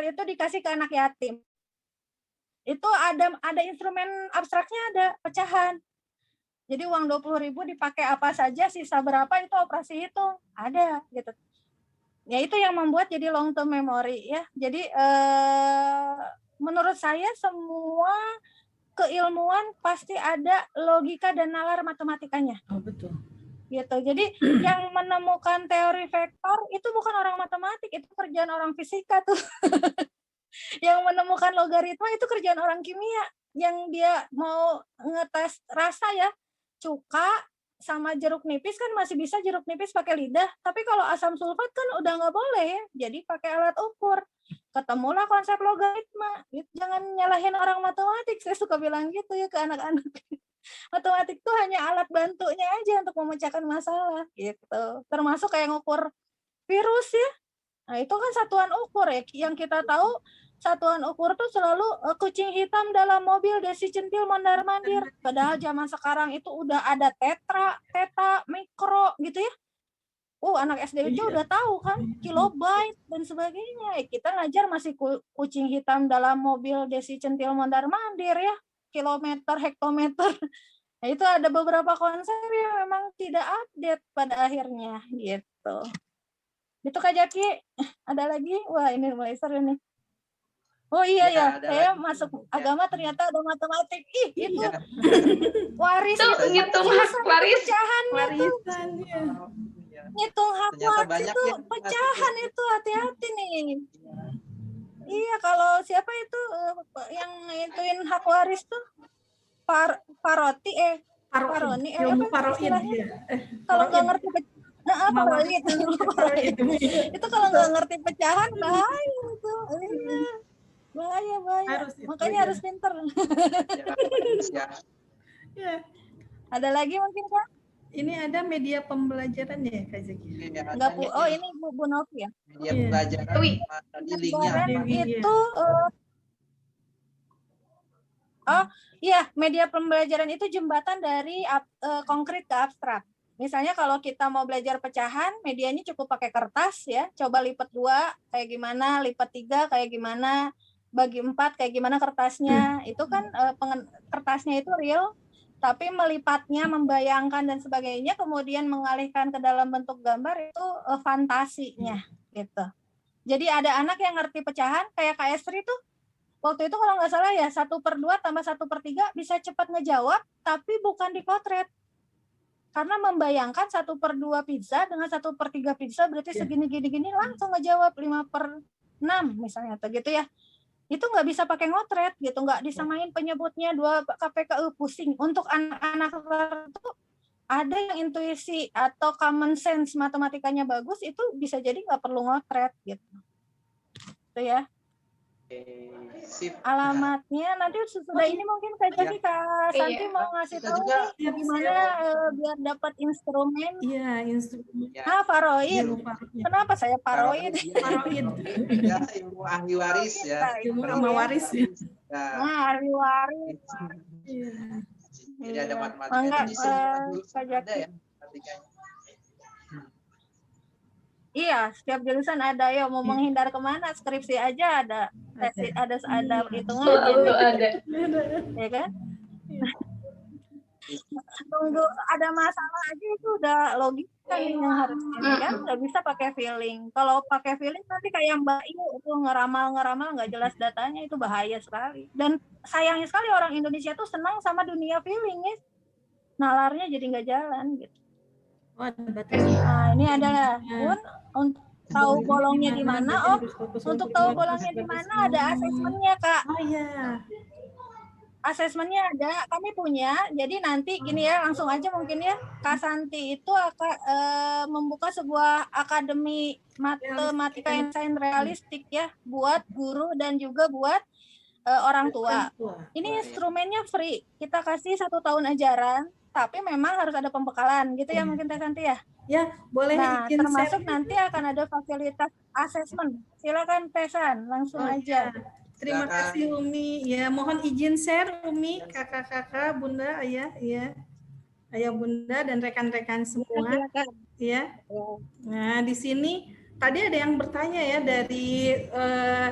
itu dikasih ke anak yatim. Itu ada instrumen abstraknya, ada pecahan. Jadi uang 20.000 dipakai apa saja, sisa berapa itu operasi hitung, ada gitu. Ya itu yang membuat jadi long term memory ya. Jadi menurut saya semua keilmuan pasti ada logika dan nalar matematikanya. Oh, betul. Gitu. Jadi yang menemukan teori vektor itu bukan orang matematik, itu kerjaan orang fisika tuh. Yang menemukan logaritma itu kerjaan orang kimia. Yang dia mau ngetes rasa ya, cuka sama jeruk nipis kan masih bisa jeruk nipis pakai lidah, tapi kalau asam sulfat kan udah nggak boleh ya, jadi pakai alat ukur. Ketemulah konsep logaritma. Jangan nyalahin orang matematik, saya suka bilang gitu ya ke anak-anak. Matematik tuh hanya alat bantunya aja untuk memecahkan masalah gitu. Termasuk kayak ngukur virus ya. Nah, itu kan satuan ukur ya. Yang kita tahu satuan ukur tuh selalu kucing hitam dalam mobil desi centil mondar-mandir. Padahal zaman sekarang itu udah ada tetra, theta, mikro gitu ya. Anak SD aja udah tahu kan, kilobyte dan sebagainya. Kita ngajar masih kucing hitam dalam mobil desi centil mondar-mandir ya. Kilometer, hektometer. Nah, itu ada beberapa konsep yang memang tidak update pada akhirnya gitu. Itu Kak Jaki, ada lagi? Wah, ini mulai seru nih. Oh iya ya, saya lagi. Masuk agama ternyata ada matematik. Itu waris itu ngitung hak waris. Warisan ya. Ngitung hak waris itu pecahan itu, hati-hati nih. Iya, kalau siapa itu yang ngituin hak waris tuh? Paroti Paroni apa istilahnya? Kalau nggak ngerti itu kalau nggak ngerti pecahan bahaya itu. Bahaya. Makanya harus pinter. Ya. Ada lagi mungkin Kak? Ini ada media pembelajaran ya Kak Zaki? Enggak, ini Bu Novi ya. Media pembelajaran di linknya itu iya, media pembelajaran itu jembatan dari konkret ke abstrak. Misalnya kalau kita mau belajar pecahan, medianya cukup pakai kertas ya. Coba lipat 2 kayak gimana, lipat 3 kayak gimana, bagi 4 kayak gimana kertasnya. Itu kan kertasnya itu real, tapi melipatnya, membayangkan dan sebagainya, kemudian mengalihkan ke dalam bentuk gambar itu fantasinya gitu. Jadi ada anak yang ngerti pecahan kayak Kak Estri tuh. Waktu itu kalau nggak salah ya 1/2 tambah 1/3 bisa cepat ngejawab, tapi bukan dipotret. Karena membayangkan 1/2 pizza dengan 1/3 pizza berarti segini-gini langsung ngejawab 5/6 misalnya atau gitu ya. Itu nggak bisa pakai ngotret gitu, nggak disamain penyebutnya 2 KPKU, pusing. Untuk anak-anak tertentu ada yang intuisi atau common sense matematikanya bagus, itu bisa jadi nggak perlu ngotret gitu. Itu ya. Alamatnya nanti sesudah ini mungkin Kak Jaki, Kak Santi mau ngasih tahu nih gimana biar dapat instrumen. Iya, instrumen. Paroid. Kenapa saya paroid? Paroid. Ya, ilmu ahli waris ya. Ilmu sama waris ya. Ahli waris. Jadi ada matematika di sini ada ya. Iya, setiap jurusan ada ya. Mau menghindar kemana? Skripsi aja ada hitungan. Selalu ada. Ya kan? Tunggu ada masalah aja itu udah logika yang harus kan, nggak bisa pakai feeling. Kalau pakai feeling nanti kayak Mbak Iu itu ngeramal nggak jelas datanya, itu bahaya sekali. Dan sayangnya sekali orang Indonesia tuh senang sama dunia feeling ya. Nalarnya jadi nggak jalan gitu. Nah, ini adalah untuk tahu bolongnya di mana. Untuk tahu bolongnya di mana ada asesmennya, Kak. Oh iya. asesmennya ada, kami punya. Jadi nanti gini ya, langsung aja mungkin ya, Kak Santi itu akan membuka sebuah akademi matematika and sains realistik ya, buat guru dan juga buat orang tua. Ini instrumennya free, kita kasih 1 tahun ajaran, tapi memang harus ada pembekalan gitu ya mungkin Teh Santi ya. Ya, boleh. Nah, termasuk nanti akan ada fasilitas asesmen. Silakan Teh San, langsung aja. Terima kasih Umi. Ya, mohon izin share Umi, kakak-kakak, Bunda, Ayah, ya. Ayah Bunda dan rekan-rekan semua. Ya. Nah, di sini tadi ada yang bertanya ya dari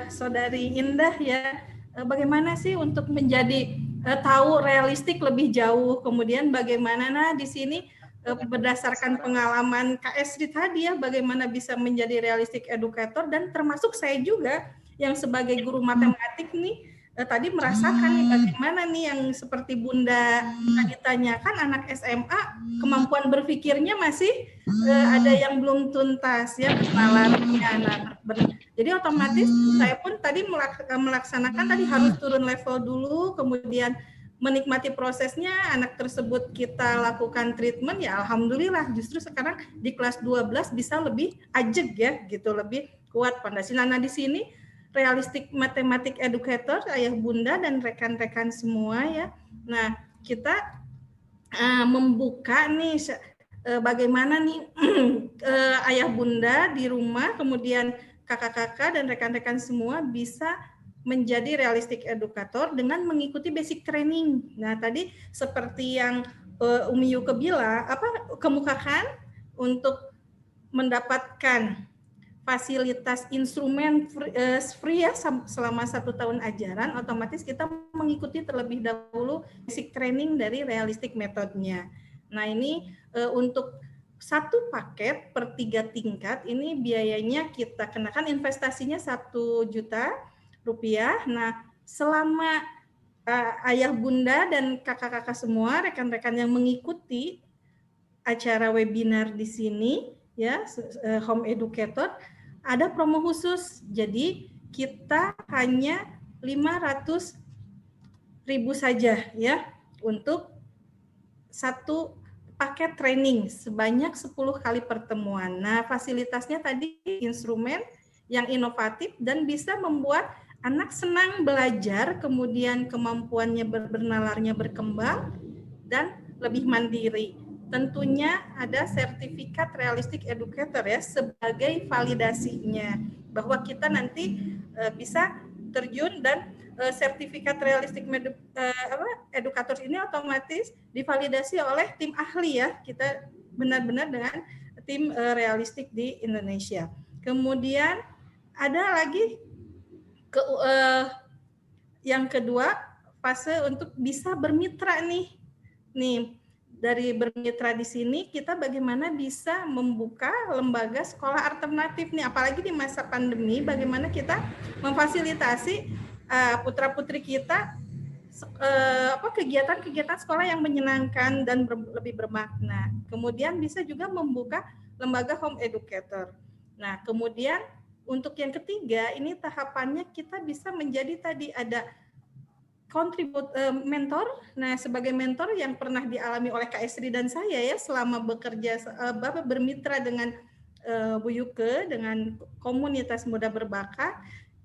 Saudari Indah ya. Bagaimana sih untuk menjadi tahu realistik lebih jauh? Kemudian bagaimana di sini berdasarkan pengalaman Kak Esri tadi ya, bagaimana bisa menjadi realistik educator, dan termasuk saya juga yang sebagai guru matematik nih tadi merasakan nih bagaimana nih yang seperti Bunda tadi tanyakan, anak SMA kemampuan berpikirnya masih ada yang belum tuntas ya, bernalarnya. Jadi otomatis saya pun tadi melaksanakan tadi harus turun level dulu, kemudian menikmati prosesnya, anak tersebut kita lakukan treatment ya, alhamdulillah justru sekarang di kelas 12 bisa lebih ajeg ya gitu, lebih kuat fondasi. Nah, di sini realistik matematik educator, Ayah Bunda dan rekan-rekan semua ya. Nah, kita membuka nih bagaimana nih Ayah Bunda di rumah, kemudian kakak-kakak dan rekan-rekan semua bisa menjadi realistik educator dengan mengikuti basic training. Nah, tadi seperti yang Umi Yuke bilang, kemukakan untuk mendapatkan fasilitas instrumen free ya selama 1 tahun ajaran, otomatis kita mengikuti terlebih dahulu basic training dari realistik metodenya. Nah, ini untuk 1 paket per 3 tingkat, ini biayanya kita kenakan investasinya 1 juta rupiah. Nah, selama Ayah Bunda dan kakak-kakak semua, rekan-rekan yang mengikuti acara webinar di sini ya, Home Educator, ada promo khusus. Jadi kita hanya 500.000 saja ya untuk 1 paket training sebanyak 10 kali pertemuan. Nah, fasilitasnya tadi instrumen yang inovatif dan bisa membuat anak senang belajar, kemudian kemampuannya bernalarnya berkembang dan lebih mandiri. Tentunya ada sertifikat realistik educator ya sebagai validasinya, bahwa kita nanti bisa terjun, dan sertifikat realistik educator ini otomatis divalidasi oleh tim ahli ya, kita benar-benar dengan tim realistik di Indonesia. Kemudian ada lagi yang kedua, fase untuk bisa bermitra nih. Dari bermitra di sini kita bagaimana bisa membuka lembaga sekolah alternatif nih, apalagi di masa pandemi, bagaimana kita memfasilitasi putra-putri kita kegiatan-kegiatan sekolah yang menyenangkan dan lebih bermakna. Kemudian bisa juga membuka lembaga home educator. Nah, kemudian untuk yang ketiga, ini tahapannya kita bisa menjadi tadi ada mentor. Nah, sebagai mentor yang pernah dialami oleh Kak Esri dan saya ya selama bekerja bermitra dengan Bu Yuke dengan komunitas muda berbakat.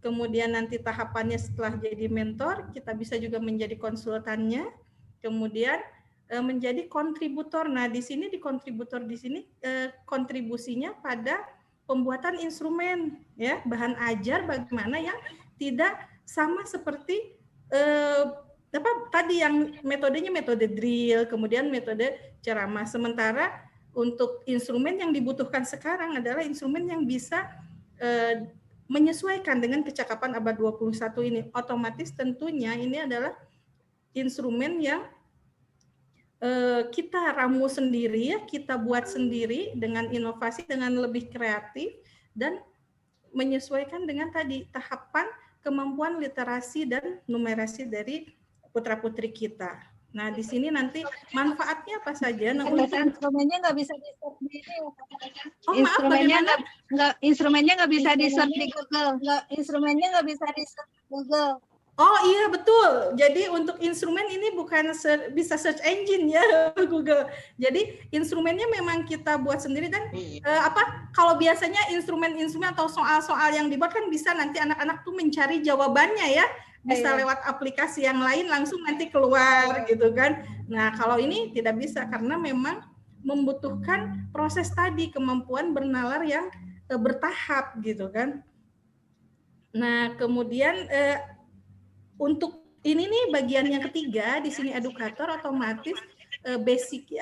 Kemudian nanti tahapannya setelah jadi mentor, kita bisa juga menjadi konsultannya. Kemudian menjadi kontributor. Nah, di sini di kontributor di sini kontribusinya pada pembuatan instrumen ya, bahan ajar bagaimana yang tidak sama seperti tadi yang metodenya metode drill, kemudian metode ceramah. Sementara untuk instrumen yang dibutuhkan sekarang adalah instrumen yang bisa menyesuaikan dengan kecakapan abad 21 ini. Otomatis tentunya ini adalah instrumen yang kita ramu sendiri ya, kita buat sendiri dengan inovasi, dengan lebih kreatif dan menyesuaikan dengan tadi tahapan kemampuan literasi dan numerasi dari putra-putri kita. Nah, di sini nanti manfaatnya apa saja? Nah, instrumennya nggak bisa di-search di ini. Instrumennya nggak bisa di-search di Google. Instrumennya nggak bisa di-search di Google. Oh iya betul. Jadi untuk instrumen ini bukan bisa search engine ya Google. Jadi instrumennya memang kita buat sendiri dan kalau biasanya instrumen-instrumen atau soal-soal yang dibuat kan bisa nanti anak-anak tuh mencari jawabannya ya. Bisa lewat aplikasi yang lain langsung nanti keluar gitu kan. Nah, kalau ini tidak bisa karena memang membutuhkan proses tadi, kemampuan bernalar yang bertahap gitu kan. Nah, kemudian untuk ini nih bagian yang ketiga di sini edukator otomatis basic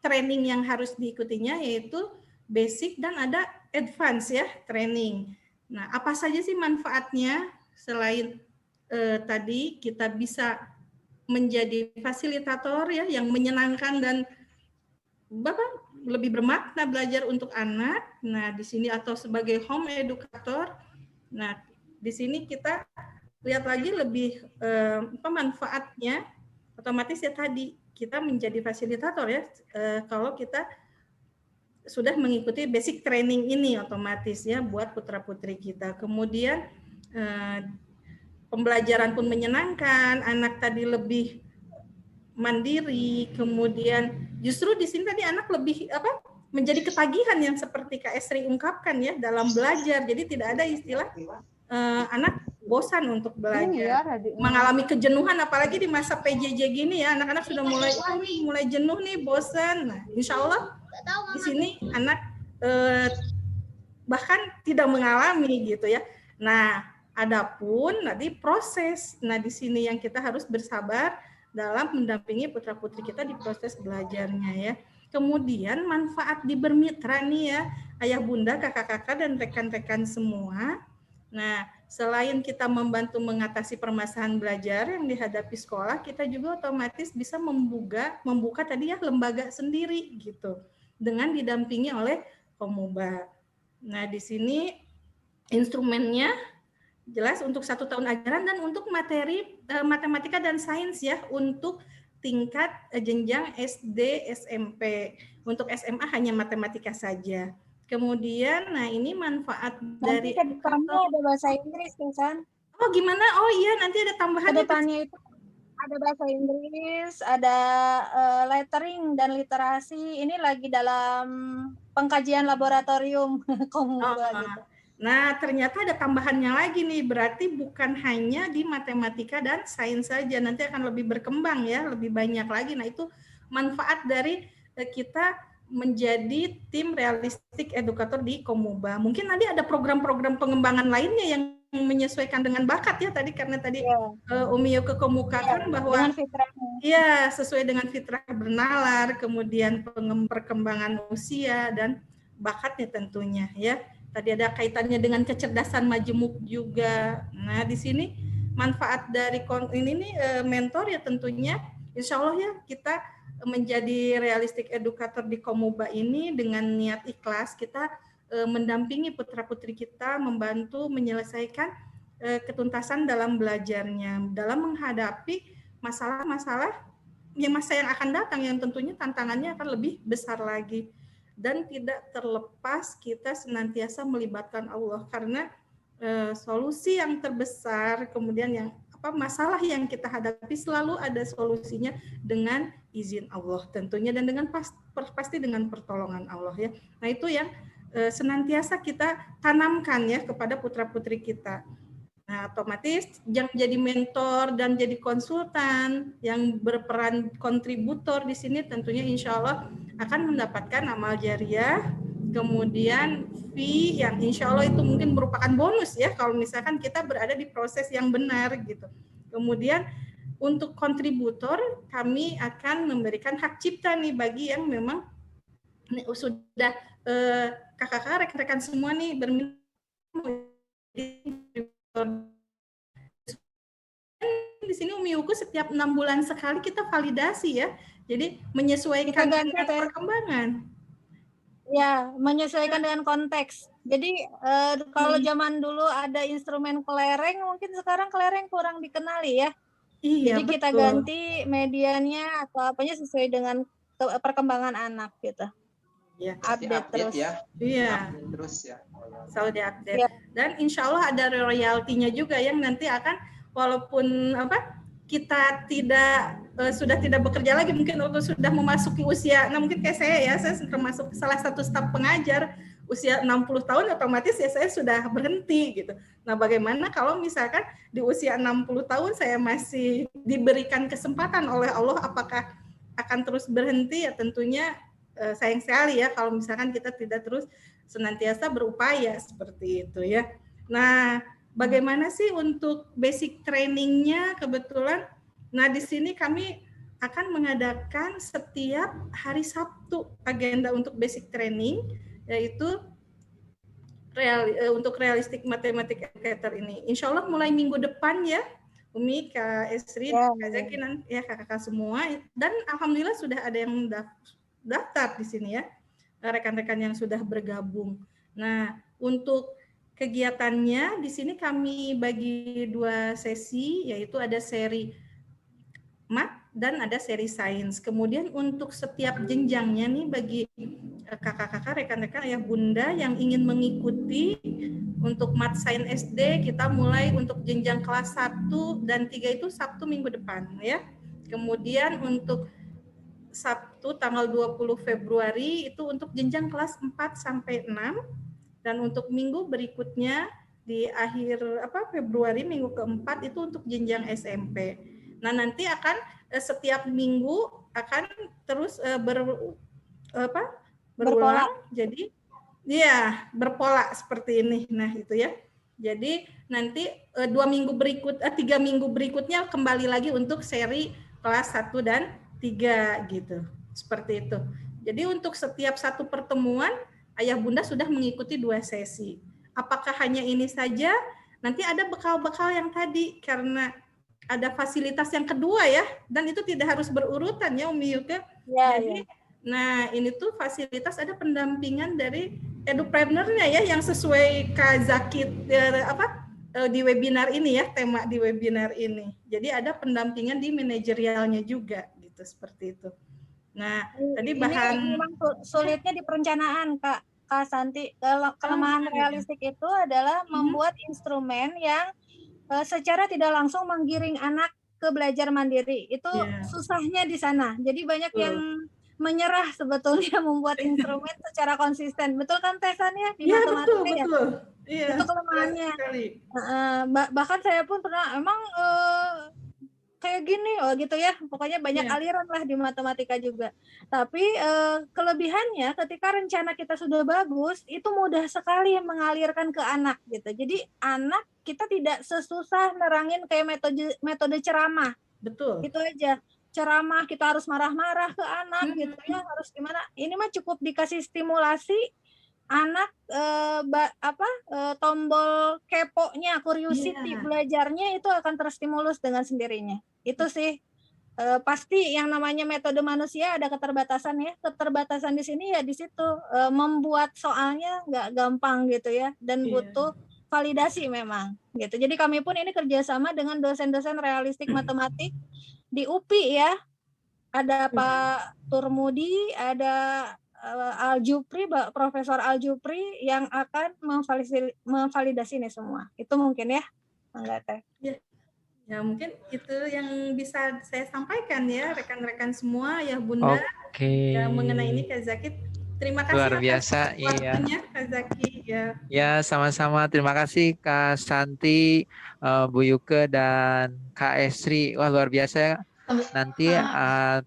training yang harus diikutinya yaitu basic dan ada advance ya training. Nah, apa saja sih manfaatnya selain tadi kita bisa menjadi fasilitator ya yang menyenangkan dan lebih bermakna belajar untuk anak. Nah, di sini atau sebagai home educator. Nah, di sini kita lihat lagi lebih manfaatnya otomatis ya tadi kita menjadi fasilitator ya kalau kita sudah mengikuti basic training ini otomatis ya buat putra-putri kita. Kemudian pembelajaran pun menyenangkan, anak tadi lebih mandiri, kemudian justru di sini tadi anak lebih menjadi ketagihan yang seperti Kak Esri ungkapkan ya dalam belajar. Jadi tidak ada istilah anak bosan untuk belajar, mengalami kejenuhan apalagi di masa PJJ gini ya, anak-anak sudah mulai jenuh nih, bosan. Nah, insya Allah di sini anak bahkan tidak mengalami gitu ya. Nah, adapun nanti proses, nah di sini yang kita harus bersabar dalam mendampingi putra-putri kita di proses belajarnya ya. Kemudian manfaat di bermitra nih ya, ayah bunda, kakak-kakak dan rekan-rekan semua. Nah, selain kita membantu mengatasi permasalahan belajar yang dihadapi sekolah, kita juga otomatis bisa membuka tadi ya lembaga sendiri gitu, dengan didampingi oleh Komuba. Nah, di sini instrumennya jelas untuk 1 tahun ajaran dan untuk materi matematika dan sains ya, untuk tingkat jenjang SD, SMP. Untuk SMA hanya matematika saja. Kemudian, nah ini manfaat dari kedepannya ada bahasa Inggris kan? Oh gimana? Oh iya nanti ada tambahan. Kedepannya itu ada bahasa Inggris, ada lettering dan literasi. Ini lagi dalam pengkajian laboratorium Komuba gitu. Nah ternyata ada tambahannya lagi nih. Berarti bukan hanya di matematika dan sains saja. Nanti akan lebih berkembang ya, lebih banyak lagi. Nah itu manfaat dari kita menjadi tim realistik edukator di Komuba. Mungkin nanti ada program-program pengembangan lainnya yang menyesuaikan dengan bakat ya tadi, karena tadi Umi Yoke kemukakan bahwa ya sesuai dengan fitrah bernalar, kemudian perkembangan usia dan bakatnya tentunya ya. Tadi ada kaitannya dengan kecerdasan majemuk juga. Nah di sini manfaat dari ini nih mentor ya tentunya insya Allah ya kita menjadi realistik edukator di Komuba ini dengan niat ikhlas kita mendampingi putra-putri kita, membantu menyelesaikan ketuntasan dalam belajarnya, dalam menghadapi masalah-masalah masa yang akan datang yang tentunya tantangannya akan lebih besar lagi. Dan tidak terlepas kita senantiasa melibatkan Allah karena solusi yang terbesar kemudian yang masalah yang kita hadapi selalu ada solusinya dengan izin Allah tentunya dan dengan pasti dengan pertolongan Allah ya. Nah itu yang senantiasa kita tanamkan ya kepada putra-putri kita. Nah otomatis yang jadi mentor dan jadi konsultan yang berperan kontributor di sini tentunya insya Allah akan mendapatkan amal jariah, kemudian fee yang insya Allah itu mungkin merupakan bonus ya kalau misalkan kita berada di proses yang benar gitu. Kemudian untuk kontributor kami akan memberikan hak cipta nih bagi yang memang sudah kakak-kakak rekan-rekan semua nih berminat di sini Umi Yuku setiap 6 bulan sekali kita validasi ya. Jadi menyesuaikan dengan perkembangan. Ya, menyesuaikan dengan konteks. Jadi kalau zaman dulu ada instrumen kelereng, mungkin sekarang kelereng kurang dikenali ya. Iya, jadi betul. Kita ganti medianya atau apanya sesuai dengan perkembangan anak gitu. Ya, update terus. Ya. Iya. Update terus ya. Selalu diupdate. Ya. Dan insya Allah ada royaltinya juga yang nanti akan walaupun kita sudah tidak bekerja lagi, mungkin waktu sudah memasuki usia, nah mungkin kayak saya termasuk salah satu staf pengajar, usia 60 tahun otomatis ya saya sudah berhenti gitu. Nah, bagaimana kalau misalkan di usia 60 tahun saya masih diberikan kesempatan oleh Allah, apakah akan terus berhenti? Ya tentunya sayang sekali ya kalau misalkan kita tidak terus senantiasa berupaya seperti itu ya. Nah, bagaimana sih untuk basic trainingnya kebetulan? Nah, di sini kami akan mengadakan setiap hari Sabtu agenda untuk basic training, yaitu untuk realistic mathematics educator ini. Insya Allah mulai minggu depan ya, Umi, Kak Esri, Kak Zaki, ya kakak-kakak semua. Dan alhamdulillah sudah ada yang daftar di sini ya, rekan-rekan yang sudah bergabung. Nah, untuk kegiatannya di sini kami bagi 2 sesi, yaitu ada seri Math dan ada seri Sains. Kemudian untuk setiap jenjangnya nih bagi kakak-kakak, rekan-rekan ayah bunda yang ingin mengikuti untuk Math Sains SD, kita mulai untuk jenjang kelas 1 dan 3 itu Sabtu minggu depan ya. Kemudian untuk Sabtu tanggal 20 Februari itu untuk jenjang kelas 4 sampai 6. Dan untuk minggu berikutnya di akhir Februari minggu keempat itu untuk jenjang SMP. Nah, nanti akan setiap minggu akan terus berulang. Jadi ya berpola seperti ini. Nah, itu ya. Jadi nanti 3 minggu berikutnya kembali lagi untuk seri kelas 1 dan 3 gitu. Seperti itu. Jadi untuk setiap satu pertemuan ayah bunda sudah mengikuti 2 sesi. Apakah hanya ini saja? Nanti ada bekal-bekal yang tadi karena ada fasilitas yang kedua ya, dan itu tidak harus berurutan ya Umi Yuka. Ya, jadi, ya. Nah ini tuh fasilitas ada pendampingan dari edupreneur-nya ya, yang sesuai Kak Zaki di webinar ini ya, tema di webinar ini. Jadi ada pendampingan di manajerialnya juga gitu, seperti itu. Nah, tadi bahan ini memang sulitnya di perencanaan, Kak Santi. Kelemahan realistik itu adalah membuat instrumen yang secara tidak langsung menggiring anak ke belajar mandiri. Itu susahnya di sana. Jadi banyak yang menyerah sebetulnya membuat instrumen secara konsisten. Betul kan Tesannya di matematika ya? Betul. Iya, itu kelemahannya. Bahkan saya pun pernah kayak gini gitu ya, pokoknya banyak aliran lah di matematika juga. Tapi kelebihannya ketika rencana kita sudah bagus, itu mudah sekali mengalirkan ke anak gitu. Jadi anak kita tidak sesusah nerangin kayak metode ceramah. Betul. Itu aja. Ceramah kita harus marah-marah ke anak gitu ya, harus gimana? Ini mah cukup dikasih stimulasi, anak tombol keponya, curiosity belajarnya itu akan terstimulus dengan sendirinya. Itu sih pasti yang namanya metode manusia ada keterbatasan ya. Keterbatasan di sini ya di situ membuat soalnya nggak gampang gitu ya, dan butuh validasi memang gitu. Jadi kami pun ini kerjasama dengan dosen-dosen realistik matematik di UPI ya. Ada Pak Turmudi, ada Aljupri, Profesor Aljupri yang akan memvalidasi ini semua. Itu mungkin ya, Enggak Teh. Ya mungkin itu yang bisa saya sampaikan ya rekan-rekan semua ya Bunda. Ya, mengenai ini Kak Zaki. Terima kasih luar biasa waktunya Kak Zaki ya. Ya, sama-sama. Terima kasih Kak Santi, Bu Yuke dan Kak Esri. Wah, luar biasa ya. Nanti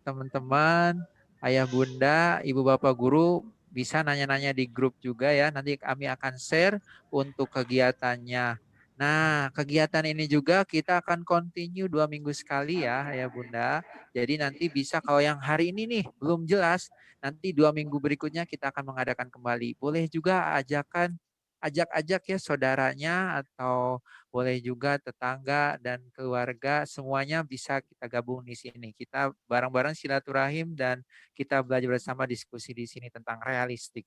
teman-teman, ayah bunda, ibu bapak guru bisa nanya-nanya di grup juga ya. Nanti kami akan share untuk kegiatannya. Nah, kegiatan ini juga kita akan continue 2 minggu sekali ya, ayah bunda. Jadi nanti bisa kalau yang hari ini nih belum jelas, nanti 2 minggu berikutnya kita akan mengadakan kembali. Boleh juga ajak ya saudaranya, atau boleh juga tetangga dan keluarga, semuanya bisa kita gabung di sini. Kita bareng-bareng silaturahim dan kita belajar bersama, diskusi di sini tentang realistik.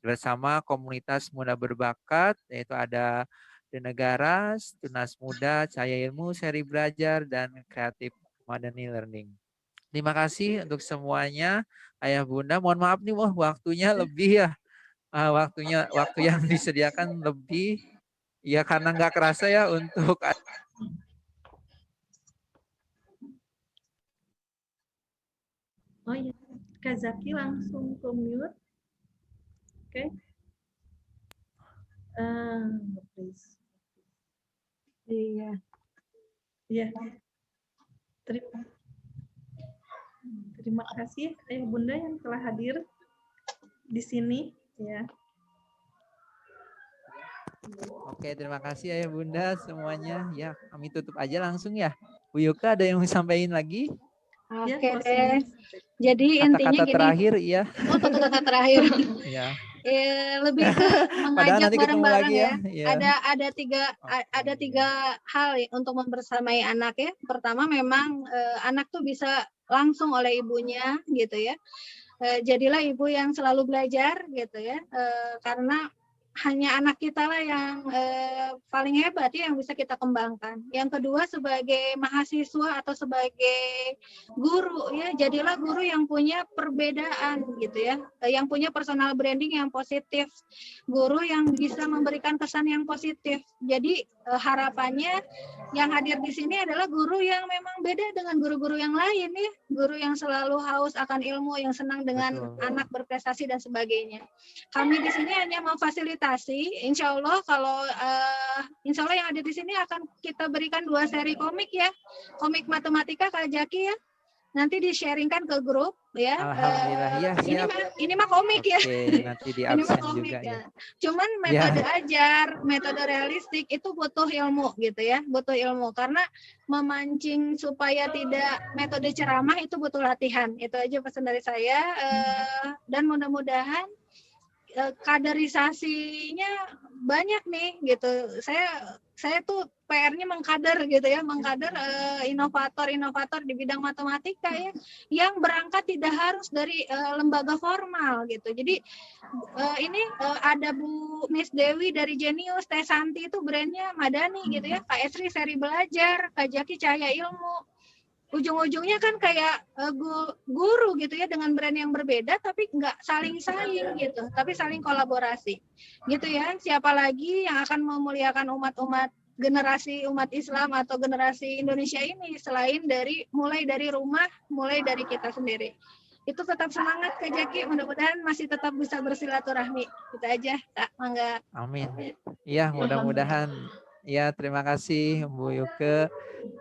Bersama komunitas muda berbakat, yaitu ada The Negaras, Tunas Muda, Cahaya Ilmu, Seri Belajar, dan Kreatif Madani Learning. Terima kasih untuk semuanya, ayah bunda. Mohon maaf nih, waktunya lebih ya. Waktu yang disediakan lebih. Ya karena nggak kerasa ya untuk Oh ya, Kak Zaki langsung ke mute. Oke. Please. Iya. Iya. Terima kasih Ayah Bunda yang telah hadir di sini ya. Oke, terima kasih Ayah Bunda semuanya. Ya, kami tutup aja langsung ya. Bu Yuka ada yang mau sampaikan lagi? Oke deh. Jadi intinya Kata-kata gini. terakhir, iya. Oh, kata-kata terakhir. Ya. Lebih ke Padahal mengajak nanti ketemu bareng-bareng lagi ya. ya. Ada tiga hal ya untuk membersamai anak ya. Pertama memang anak tuh bisa langsung oleh ibunya gitu ya. Jadilah ibu yang selalu belajar gitu ya. Karena hanya anak kita lah yang paling hebat ya yang bisa kita kembangkan. Yang kedua sebagai mahasiswa atau sebagai guru ya, jadilah guru yang punya perbedaan gitu ya, yang punya personal branding yang positif, guru yang bisa memberikan kesan yang positif. Jadi harapannya yang hadir di sini adalah guru yang memang beda dengan guru-guru yang lain ya, guru yang selalu haus akan ilmu, yang senang dengan anak berprestasi dan sebagainya. Kami di sini hanya memfasilitasi. Insya Allah kalau Insya Allah yang ada di sini akan kita berikan 2 seri komik ya, komik matematika Kak Jaki ya. Nanti di-sharingkan ke grup ya. Alhamdulillah ya, siap. Ini mah komik ya. Oke, nanti di absen juga ya. Cuman metode ajar, metode realistik itu butuh ilmu gitu ya, butuh ilmu karena memancing supaya tidak metode ceramah itu butuh latihan. Itu aja pesan dari saya dan mudah-mudahan kaderisasinya banyak nih gitu. Saya tuh PR-nya mengkader gitu ya, mengkader inovator-inovator di bidang matematika ya, yang berangkat tidak harus dari lembaga formal gitu. Jadi ini ada Bu Miss Dewi dari Genius, Teh Santi itu brandnya Madani gitu ya, Kak Esri seri belajar, Kak Jaki Cahaya Ilmu. Ujung-ujungnya kan kayak guru gitu ya dengan brand yang berbeda tapi nggak saling saing gitu, tapi saling kolaborasi gitu ya. Siapa lagi yang akan memuliakan umat-umat generasi umat Islam atau generasi Indonesia ini selain mulai dari rumah, mulai dari kita sendiri. Itu tetap semangat Kak Jaki, mudah-mudahan masih tetap bisa bersilaturahmi. Itu aja Kak, mangga. Amin. Iya, mudah-mudahan. Ya, terima kasih Bu Yuke.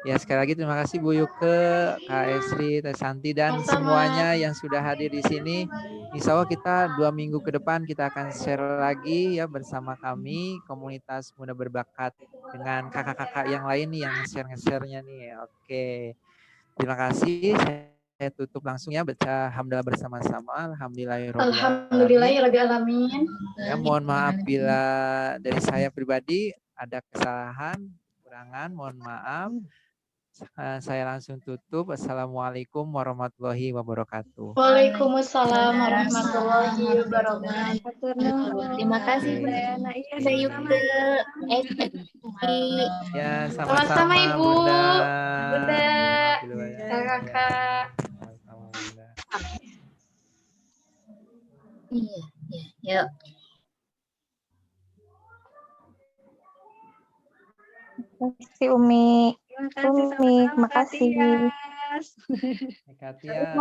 Ya, sekali lagi terima kasih Bu Yuke, Kak Esri, Teh Santi, dan semuanya yang sudah hadir di sini. Insya Allah kita 2 minggu ke depan kita akan share lagi ya bersama kami, komunitas muda berbakat dengan kakak-kakak yang lain nih yang share-nya nih. Oke, terima kasih. Saya tutup langsung ya, baca hamdalah bersama-sama. Alhamdulillahirabbil alamin. Ya, mohon maaf bila dari saya pribadi ada kesalahan, kekurangan, mohon maaf. Saya langsung tutup. Assalamualaikum warahmatullahi wabarakatuh. Waalaikumsalam warahmatullahi wabarakatuh. Terima kasih Mbak Yuke. Ya, Sama-sama Ibu. Bunda. Kakak. Iya, yuk. Terima kasih Umi. Terima kasih. Terima kasih ya.